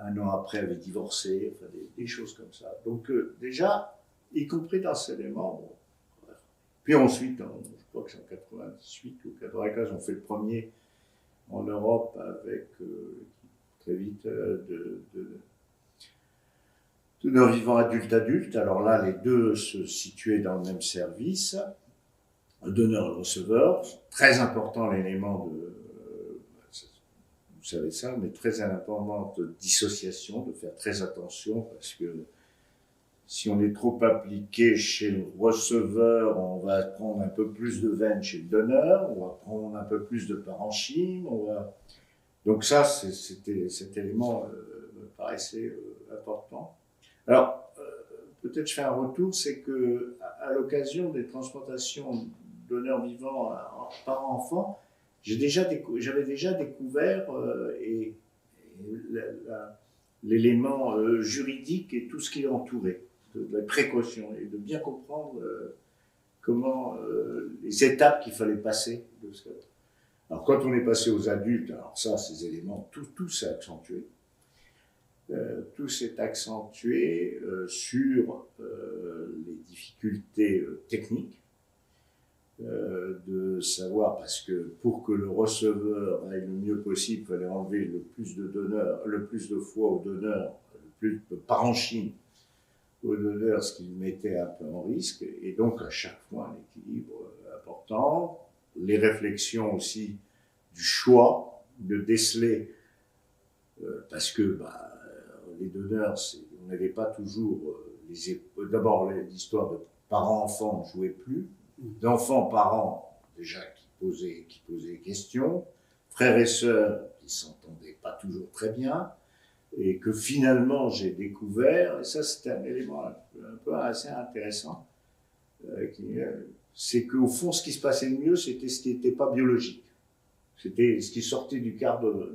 un an après, avaient divorcé, enfin des choses comme ça. Donc déjà, y compris dans ces éléments, bon. Puis ensuite, je crois que c'est en 98 ou 95, on fait le premier en Europe avec, très vite, de donneurs vivants adulte-adulte. Alors là, les deux se situaient dans le même service, donneur et receveur. Très important l'élément de, vous savez ça, mais très important de dissociation, de faire très attention, parce que si on est trop appliqué chez le receveur, on va prendre un peu plus de veine chez le donneur, on va prendre un peu plus de parenchyme, donc ça, cet élément me paraissait important. Alors, peut-être je fais un retour, c'est que à l'occasion des transplantations donneurs vivants parents-enfants, j'avais déjà découvert l'élément juridique et tout ce qui l'entourait, de la précaution, et de bien comprendre comment les étapes qu'il fallait passer. Alors quand on est passé aux adultes, alors ça, ces éléments, tout s'est accentué. Tout s'est accentué sur les difficultés techniques, de savoir, parce que pour que le receveur aille le mieux possible, il fallait enlever le plus de fois au donneur, le plus de parenchyme au donneur, ce qui le mettait un peu en risque, et donc à chaque fois un équilibre important, les réflexions aussi du choix, de déceler, parce que les donneurs, on n'avait pas toujours d'abord l'histoire de parents-enfants ne jouait plus, d'enfants-parents déjà qui posaient des questions, frères et sœurs qui s'entendaient pas toujours très bien, et que finalement j'ai découvert, et ça c'était un élément un peu assez intéressant, c'est qu'au fond ce qui se passait le mieux, c'était ce qui n'était pas biologique, c'était ce qui sortait du cadre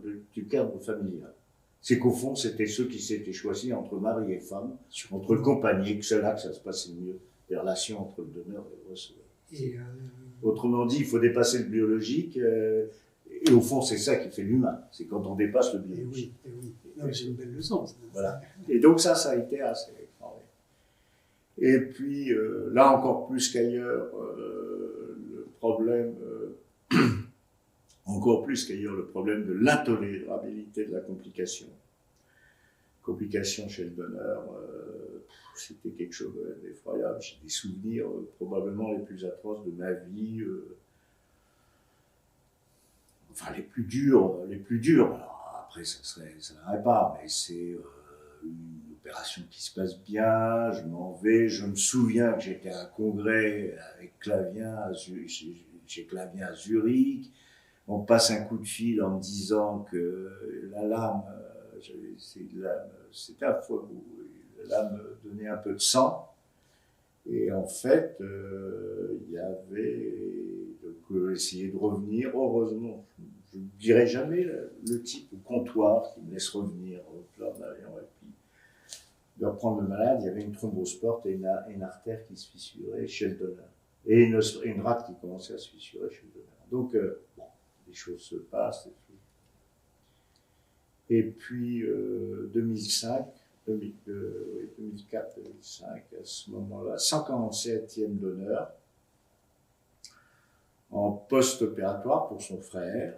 familial. C'est qu'au fond, c'était ceux qui s'étaient choisis entre mari et femme, entre compagnies, que c'est là que ça se passait le mieux, les relations entre le donneur et le receveur. Autrement dit, il faut dépasser le biologique, et au fond, c'est ça qui fait l'humain, c'est quand on dépasse le biologique. Oui. C'est une belle leçon. Voilà. Et donc ça a été assez extraordinaire. Et puis, là encore plus qu'ailleurs, le problème... encore plus qu'ailleurs, le problème de l'intolérabilité de la complication. Complication chez le donneur, c'était quelque chose d'effroyable. J'ai des souvenirs probablement les plus atroces de ma vie, enfin les plus durs. Alors, après, ça n'arrête pas, mais c'est une opération qui se passe bien, je m'en vais, je me souviens que j'étais à un congrès avec Clavien, chez Clavien à Zurich. On passe un coup de fil en me disant que la lame, c'était un foie gros, la lame donnait un peu de sang, et en fait, il y avait, donc essayer de revenir, heureusement, je ne dirai jamais le type au comptoir qui me laisse revenir au plan de l'avion, et puis de reprendre le malade, il y avait une thrombose porte et une artère qui se fissurait chez le donneur, et une rate qui commençait à se fissurer chez le donneur. Donc, les choses se passent. Et puis 2004-2005, à ce moment-là, 147e donneur, en post-opératoire pour son frère.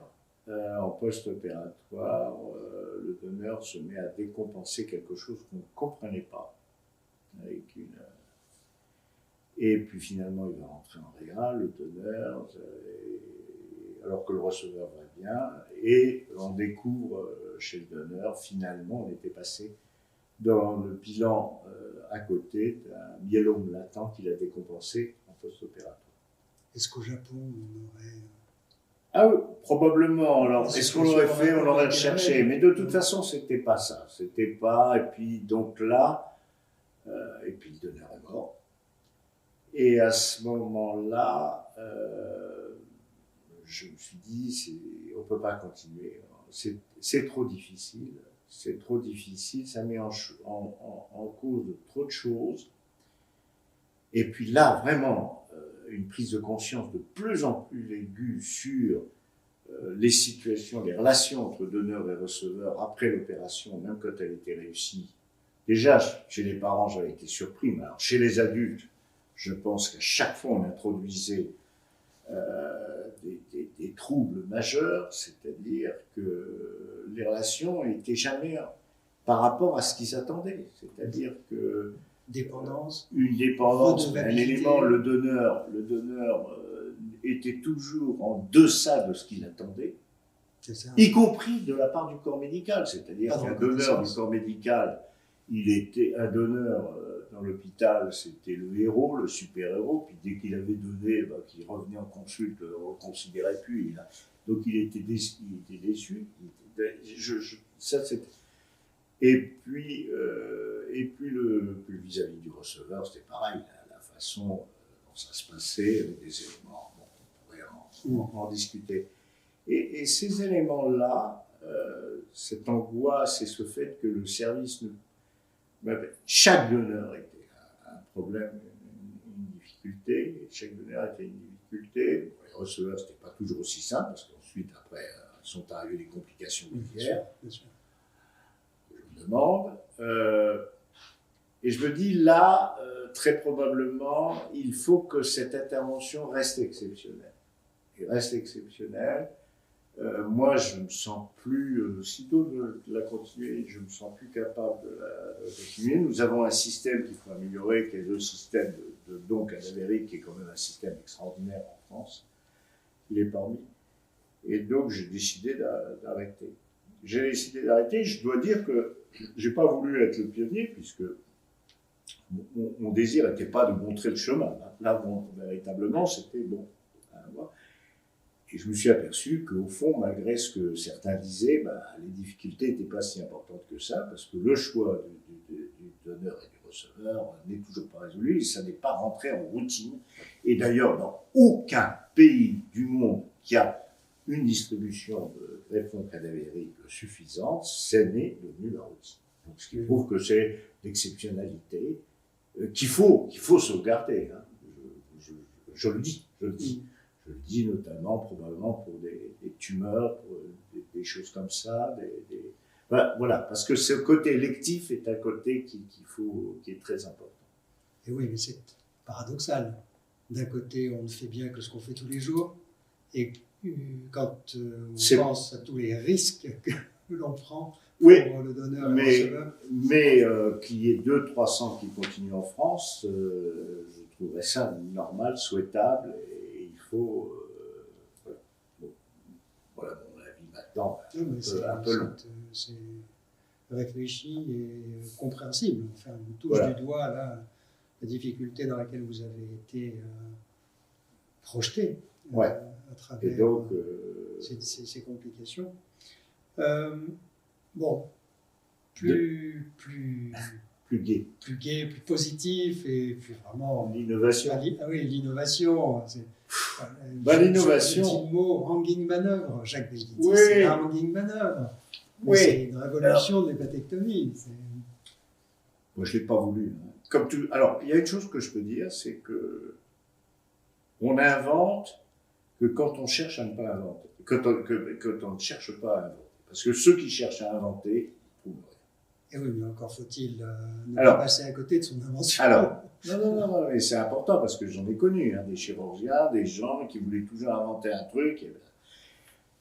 En post-opératoire, le le donneur se met à décompenser quelque chose qu'on ne comprenait pas. Et puis finalement, il va rentrer en réa, le donneur, alors que le receveur va bien, et on découvre chez le donneur, finalement, on était passé dans le bilan à côté d'un myélome latent qu'il a décompensé en post-opératoire. Est-ce qu'au Japon, on aurait... Ah oui, probablement. Alors, est-ce qu'on l'aurait fait? On l'aurait été cherché. Mais de toute façon, c'était pas ça. C'était pas. Et puis, donc là, et puis le donneur est mort. Et à ce moment-là, je me suis dit, on peut pas continuer. C'est trop difficile. C'est trop difficile. Ça met en cause trop de choses. Et puis là, vraiment, une prise de conscience de plus en plus aiguë sur les situations, les relations entre donneur et receveur après l'opération, même quand elle était réussie. Déjà, chez les parents, j'avais été surpris, mais alors, chez les adultes, je pense qu'à chaque fois, on introduisait des troubles majeurs, c'est-à-dire que les relations n'étaient jamais par rapport à ce qu'ils attendaient. C'est-à-dire que une dépendance, un élément, le donneur était toujours en deçà de ce qu'il attendait, y compris de la part du corps médical. C'est-à-dire qu'un donneur du corps médical, il était un donneur dans l'hôpital, c'était le héros, le super-héros, puis dès qu'il avait donné, qu'il revenait en consulte, on ne considérait plus. Donc il était déçu. Ça, c'était... Et puis le vis-à-vis du receveur, c'était pareil, la façon dont ça se passait, avec des éléments, on pourrait en discuter. Et ces éléments-là, cette angoisse et ce fait que le service chaque donneur était un problème, une difficulté, et chaque donneur était une difficulté. Pour les receveurs, ce n'était pas toujours aussi simple, parce qu'ensuite, après, sont arrivées des complications médicales. Bien sûr. Je me demande. Et je me dis, là, très probablement, il faut que cette intervention reste exceptionnelle. Et reste exceptionnelle. Moi, je ne me sens plus, sitôt de la continuer, je ne me sens plus capable de la continuer. Nous avons un système qu'il faut améliorer, qui est le système de don cadavérique, qui est quand même un système extraordinaire en France. Il est parmi. Et donc, j'ai décidé d'arrêter. J'ai décidé d'arrêter. Je dois dire que je n'ai pas voulu être le pionnier, puisque mon désir n'était pas de montrer le chemin. Là, véritablement, c'était bon. Et je me suis aperçu qu'au fond, malgré ce que certains disaient, les difficultés n'étaient pas si importantes que ça, parce que le choix du donneur et du receveur n'est toujours pas résolu, et ça n'est pas rentré en routine. Et d'ailleurs, dans aucun pays du monde qui a une distribution de greffons cadavériques suffisante, ce n'est devenu la routine. Donc, ce qui prouve que c'est l'exceptionnalité qu'il faut sauvegarder. Hein. Je le dis. Je le dis notamment, probablement pour des tumeurs, pour des choses comme ça. Voilà, parce que ce côté électif est un côté qui est très important. Et oui, mais c'est paradoxal. D'un côté, on ne fait bien que ce qu'on fait tous les jours, et quand on pense à tous les risques que l'on prend pour le donneur et le receveur. Mais qu'il y ait 200-300 qui continuent en France, je trouverais ça normal, souhaitable. Voilà mon avis maintenant, un peu long. C'est réfléchi et compréhensible. Enfin, on touche du doigt là, la difficulté dans laquelle vous avez été projeté à travers ces complications. Plus gai, plus positif et plus vraiment... L'innovation. L'innovation. L'innovation. Le petit mot hanging manœuvre. Jacques Belghitti, c'est la hanging manœuvre. C'est une révolution de l'hépatectomie. Moi, je ne l'ai pas voulu. Hein. Alors, il y a une chose que je peux dire, c'est que on invente que quand on cherche à ne pas inventer. Quand on ne cherche pas à inventer. Parce que ceux qui cherchent à inventer, ils trouvent rien. Et oui, mais encore faut-il ne pas passer à côté de son invention. Alors, non, mais c'est important parce que j'en ai connu, des chirurgiens, des gens qui voulaient toujours inventer un truc.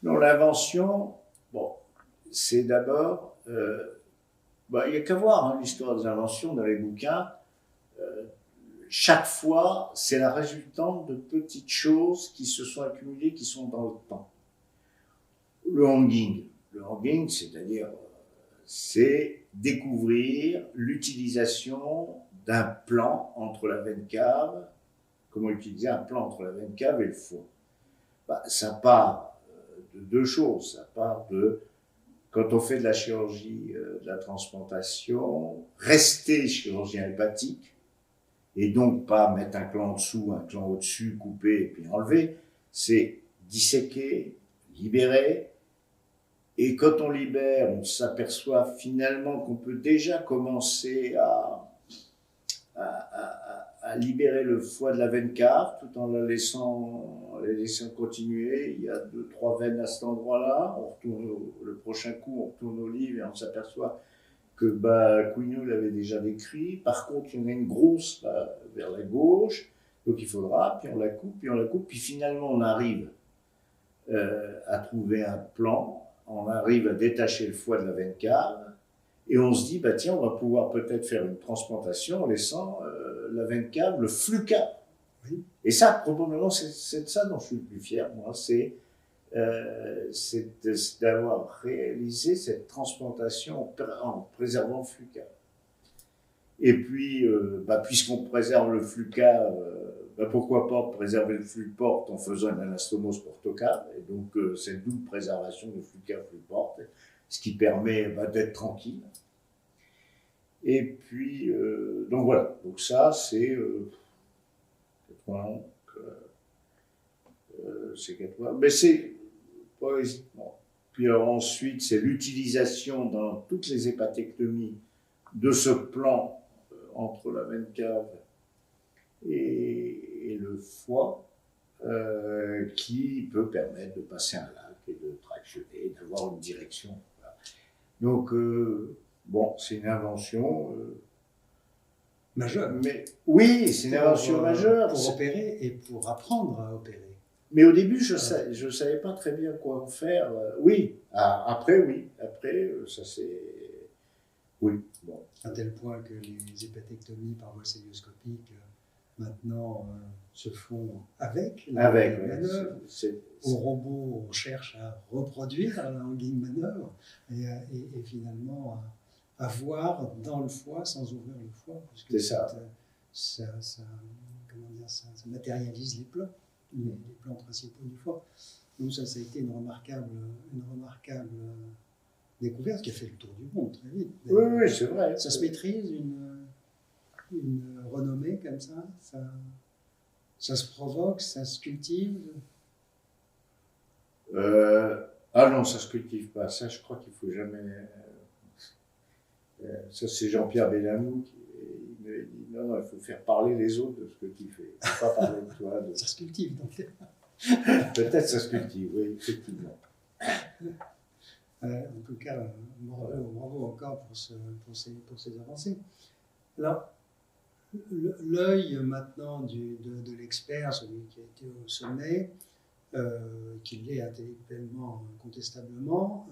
Non, l'invention, c'est d'abord, il n'y a qu'à voir hein, l'histoire des inventions dans les bouquins. Chaque fois, c'est la résultante de petites choses qui se sont accumulées, qui sont dans le temps. Le hanging, c'est-à-dire, c'est découvrir l'utilisation d'un plan entre la veine cave, comment utiliser un plan entre la veine cave et le foie. Ça part de deux choses. Ça part de, quand on fait de la chirurgie, de la transplantation, rester chirurgien hépatique, et donc pas mettre un clan en dessous, un clan au-dessus, couper et puis enlever, c'est disséquer, libérer, et quand on libère, on s'aperçoit finalement qu'on peut déjà commencer à libérer le foie de la veine cave tout en la laissant continuer. Il y a 2-3 veines à cet endroit-là. On retourne le prochain coup, on retourne au livre et on s'aperçoit que Couignot l'avait déjà décrit. Par contre, il y en a une grosse là, vers la gauche, donc il faudra, puis on la coupe, puis finalement on arrive à trouver un plan, on arrive à détacher le foie de la veine cave, et on se dit, tiens, on va pouvoir peut-être faire une transplantation en laissant la veine cave, le flux cave. Oui. Et ça, probablement, c'est de ça dont je suis le plus fier, moi, c'est d'avoir réalisé cette transplantation en préservant le flux cave. Et puis, puisqu'on préserve le flux cave, pourquoi pas préserver le flux porte en faisant une anastomose porte-cave, et donc c'est une double préservation de flux cave, flux porte, ce qui permet d'être tranquille. Et puis, donc voilà, donc ça c'est 80, c'est 80, mais c'est bon. Puis ensuite c'est l'utilisation dans toutes les hépatectomies de ce plan entre la veine cave et le foie qui peut permettre de passer un lac et de tractionner, d'avoir une direction. Voilà. Donc, c'est une invention majeure. Mais oui, c'est une invention majeure. Pour opérer et pour apprendre à opérer. Mais au début, je savais pas très bien quoi en faire. Oui, après, ça c'est... Oui, bon. À tel point que les hépatectomies par voie célioscopique maintenant se font avec la manœuvre. Au robot, on cherche à reproduire la hanging manœuvre et finalement à voir dans le foie sans ouvrir le foie. C'est ça. Ça matérialise les plans, les plans principaux du foie. Donc ça a été une remarquable découverte qui a fait le tour du monde très vite. Oui, c'est vrai. Ça se maîtrise, une renommée comme ça, ça se provoque, ça se cultive. Non, ça se cultive pas. Ça, je crois qu'il faut jamais. Ça, c'est Jean-Pierre Bellamou qui me dit non, il faut faire parler les autres de ce que tu fais. Il ne faut pas parler de toi. Ça se cultive, donc. Peut-être ça se cultive, oui, effectivement. En tout cas, bravo encore pour ces avancées. Alors, l'œil maintenant de l'expert, celui qui a été au sommet, qu'il l'est intellectuellement, incontestablement,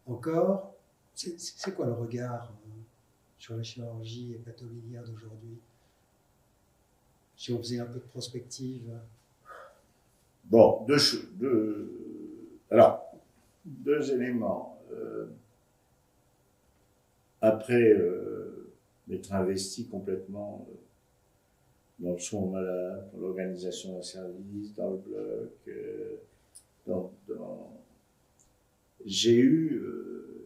encore, c'est quoi le regard sur la chirurgie hépatobiliaire d'aujourd'hui? Si on faisait un peu de prospective. Bon, deux éléments. Après m'être investi complètement dans le soin aux malades, dans l'organisation d'un service, dans le bloc, j'ai eu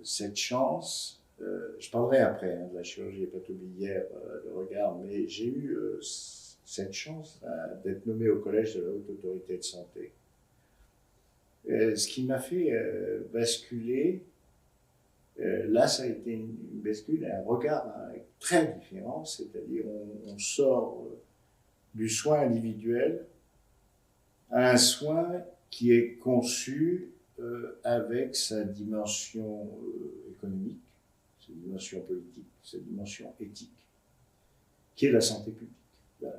cette chance, je parlerai après de la chirurgie hépatobiliaire, de regard, mais j'ai eu cette chance d'être nommé au collège de la Haute Autorité de Santé. Ce qui m'a fait basculer, là ça a été une bascule, un regard très différent, c'est-à-dire on sort du soin individuel à un soin qui est conçu avec sa dimension économique, sa dimension politique, sa dimension éthique, qui est la santé publique. La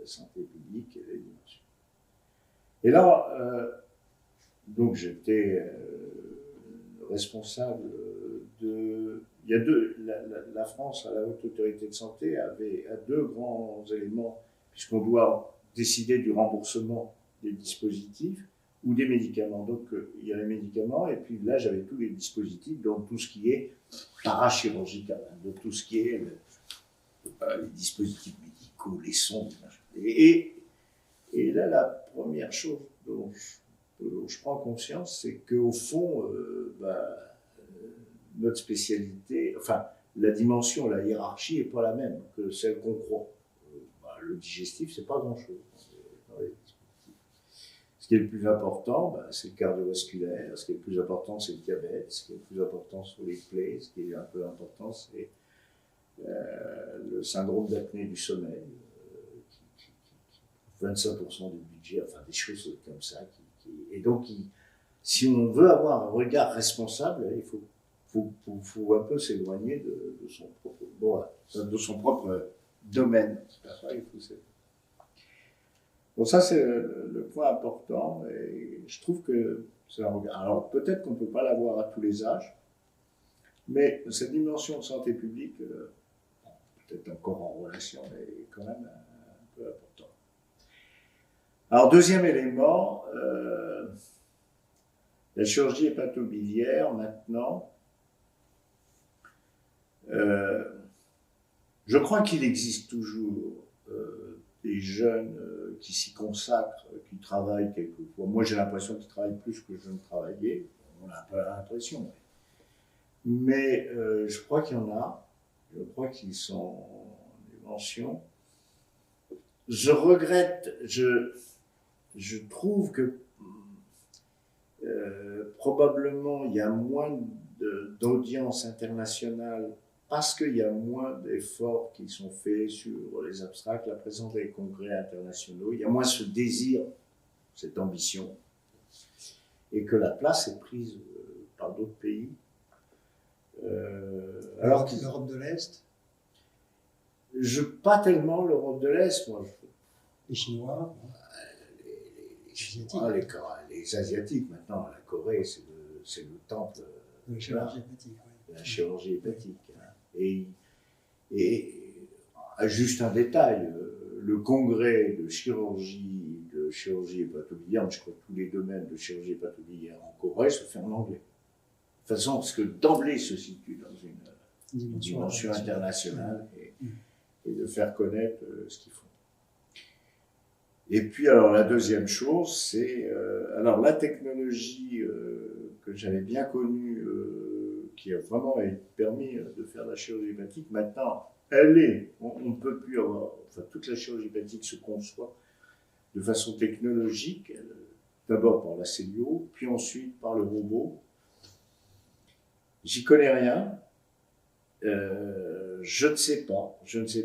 santé publique et les dimensions. Et là, donc j'étais responsable de... Il y a deux, la France, à la Haute Autorité de Santé, a deux grands éléments, puisqu'on doit décider du remboursement des dispositifs ou des médicaments. Donc, il y a les médicaments, et puis là, j'avais tous les dispositifs, donc tout ce qui est parachirurgical, donc tout ce qui est les dispositifs médicaux, les sondes. Et là, la première chose dont je prends conscience, c'est qu'au fond, notre spécialité, enfin, la dimension, la hiérarchie n'est pas la même que celle qu'on croit. Le digestif, c'est pas grand-chose dans les dispositifs. Ce qui est le plus important, c'est le cardiovasculaire. Ce qui est le plus important, c'est le diabète. Ce qui est le plus important, c'est les plaies. Ce qui est un peu important, c'est le syndrome d'apnée du sommeil, 25% du budget, enfin des choses comme ça. Et donc, si on veut avoir un regard responsable, il faut un peu s'éloigner de son propre domaine. Donc ça, c'est le point important. Et je trouve que c'est un regard. Alors, peut-être qu'on ne peut pas l'avoir à tous les âges, mais cette dimension de santé publique, peut-être encore en relation, mais quand même un peu important. Alors, deuxième élément, la chirurgie hépatobiliaire, maintenant, je crois qu'il existe toujours des jeunes qui s'y consacrent, qui travaillent quelquefois. Moi, j'ai l'impression qu'ils travaillent plus que je ne travaillais. On a un peu l'impression. Mais je crois qu'il y en a. Je crois qu'ils sont en dimension. Je regrette, je trouve que probablement il y a moins d'audience internationale parce qu'il y a moins d'efforts qui sont faits sur les abstracts, la présence des congrès internationaux, il y a moins ce désir, cette ambition, et que la place est prise par d'autres pays. Alors l'Europe de l'Est, pas tellement l'Europe de l'Est, moi. Les Chinois, les Asiatiques maintenant, la Corée, c'est le temple de la chirurgie hépatique. De la chirurgie hépatique. Et juste un détail, le congrès de chirurgie hépatobiliaire, je crois que tous les domaines de chirurgie hépatobiliaire en Corée se fait en anglais. De toute façon, parce que d'emblée se situe dans une dimension internationale et de faire connaître ce qu'ils font. Et puis, alors, la deuxième chose, c'est alors la technologie que j'avais bien connue, qui a vraiment permis de faire la chirurgie hépatique, maintenant, on ne peut plus avoir, enfin, toute la chirurgie hépatique se conçoit de façon technologique, d'abord par la cellule, puis ensuite par le robot. J'y connais rien. Je ne sais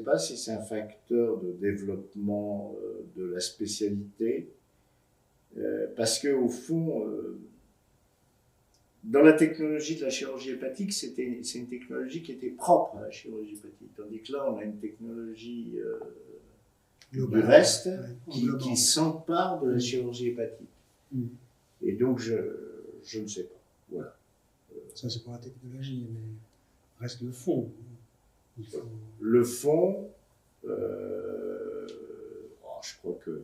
pas si c'est un facteur de développement de la spécialité, parce que au fond, dans la technologie de la chirurgie hépatique, c'est une technologie qui était propre à la chirurgie hépatique, tandis que là, on a une technologie du reste qui s'empare de la chirurgie hépatique. Et donc, je ne sais pas. Voilà. Ça, c'est pour la technologie, mais reste le fond. Le fond, je crois que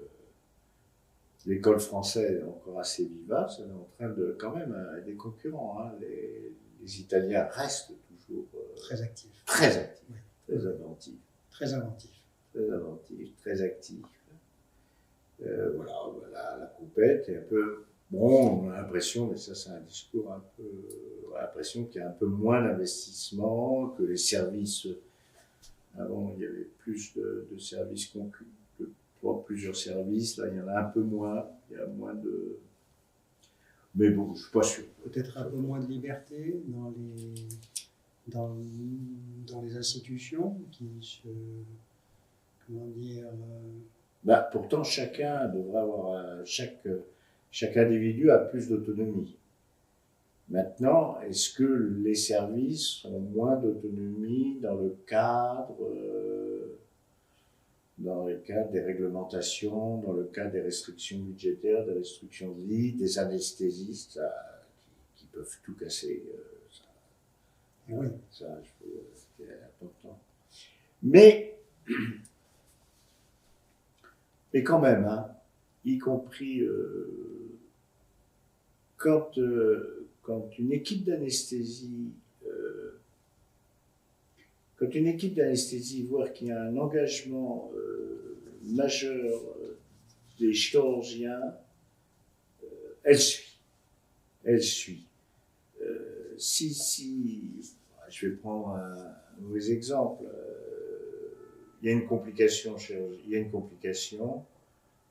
l'école française est encore assez vivace, elle est en train de, quand même, des concurrents. Hein. Les Italiens restent toujours très actifs. Très actifs, oui. Très inventifs. Très inventifs. Très inventifs, très actifs. Voilà, la compète est un peu... Bon, on a l'impression, mais ça c'est un discours un peu... On a l'impression qu'il y a un peu moins d'investissement, que les services... Avant, il y avait plus de services plusieurs services. Là, il y en a un peu moins. Il y a moins de... Mais bon, je ne suis pas sûr. Peut-être un peu moins de liberté dans les institutions qui se... Comment dire... Pourtant, chacun devrait avoir... Chaque individu a plus d'autonomie. Maintenant, est-ce que les services ont moins d'autonomie dans le cadre des réglementations, dans le cadre des restrictions budgétaires, des restrictions de lit, des anesthésistes qui peuvent tout casser. Oui. Ça, c'est important. Mais quand même, hein, y compris quand une équipe d'anesthésie voit qu'il y a un engagement majeur des chirurgiens, elle suit. Elle suit. Je vais prendre un mauvais exemple. Il y a une complication,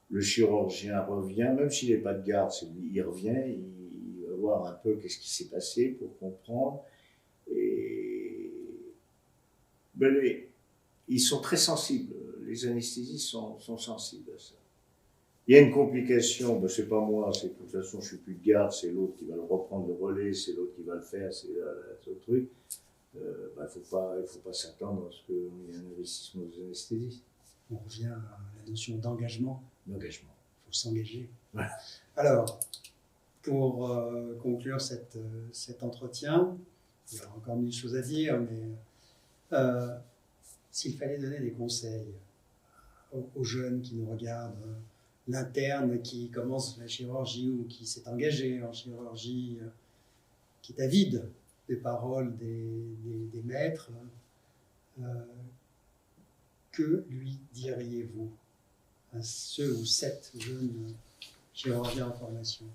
le chirurgien revient, même s'il n'est pas de garde, il revient, il va voir un peu qu'est-ce qui s'est passé pour comprendre. Et ils sont très sensibles, les anesthésistes sont sensibles à ça. Il y a une complication, c'est pas moi, c'est que de toute façon je suis plus de garde, c'est l'autre qui va le reprendre le relais, c'est l'autre qui va le faire, c'est le truc. Il faut pas s'attendre à ce qu'il y ait un investissement aux anesthésistes. On revient à la notion d'engagement. L'engagement. Il faut s'engager. Ouais. Alors, pour conclure cet entretien, il y aura encore mille choses à dire, mais s'il fallait donner des conseils aux jeunes qui nous regardent, l'interne qui commence la chirurgie ou qui s'est engagé en chirurgie, qui est avide des paroles des maîtres, que lui diriez-vous à ceux ou cette jeunes chirurgiens en formation?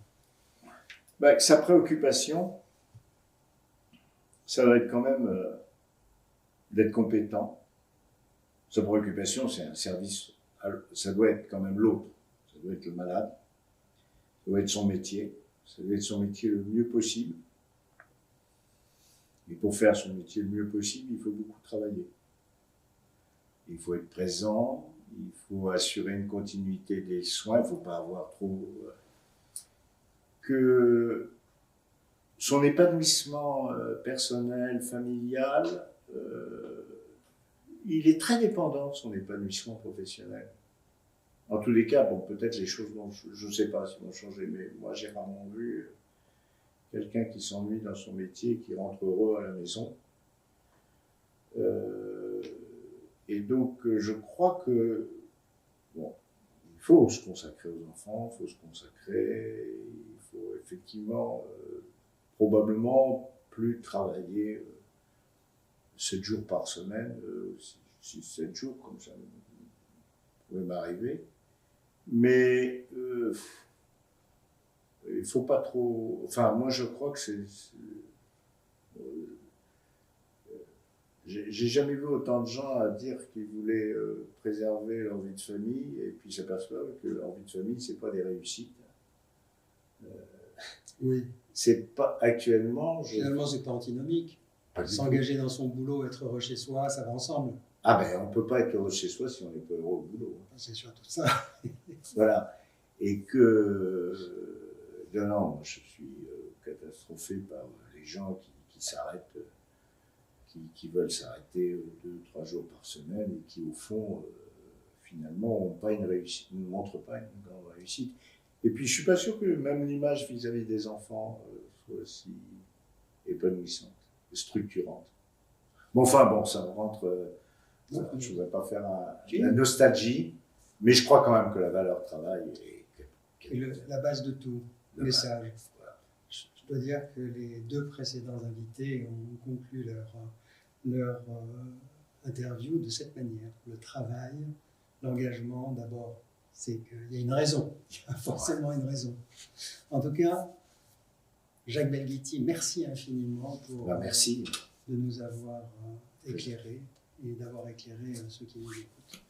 Sa préoccupation, ça va être quand même d'être compétent. Sa préoccupation, c'est un service, ça doit être quand même l'autre, ça doit être le malade, ça doit être son métier, ça doit être son métier le mieux possible. Et pour faire son métier le mieux possible, il faut beaucoup travailler. Il faut être présent, il faut assurer une continuité des soins, il ne faut pas avoir trop... que son épanouissement personnel, familial, il est très dépendant de son épanouissement professionnel. En tous les cas, peut-être les choses vont... Je ne sais pas si vont changer, mais moi j'ai rarement vu quelqu'un qui s'ennuie dans son métier, qui rentre heureux à la maison. Et donc, je crois que, il faut se consacrer aux enfants, il faut se consacrer, il faut effectivement, probablement, plus travailler 7 jours par semaine, 6-7 jours, comme ça pourrait m'arriver. Mais il ne faut pas trop... Enfin, moi, je crois que j'ai jamais vu autant de gens à dire qu'ils voulaient préserver leur vie de famille et puis s'aperçoivent que leur vie de famille, c'est pas des réussites. Oui. C'est pas actuellement... Finalement, c'est pas antinomique. S'engager dans son boulot, être heureux chez soi, ça va ensemble. On peut pas être heureux chez soi si on n'est pas heureux au boulot. C'est surtout ça. Voilà. Et que... non, moi je suis catastrophé par les gens qui s'arrêtent, qui veulent s'arrêter 2-3 jours par semaine et qui, au fond, finalement, ont pas une réussite, ne montrent pas une grande réussite. Et puis, je suis pas sûr que même l'image vis-à-vis des enfants soit aussi épanouissante, structurante. Ça rentre... je ne voudrais pas faire la nostalgie, mais je crois quand même que la valeur travail est la base de tout, le message. Voilà. Je dois dire que les 2 précédents invités ont conclu leur interview de cette manière. Le travail, l'engagement, d'abord, c'est qu'il y a une raison. Il y a forcément une raison. En tout cas, Jacques Belghiti, merci infiniment pour merci de nous avoir éclairés et d'avoir éclairé ceux qui nous écoutent.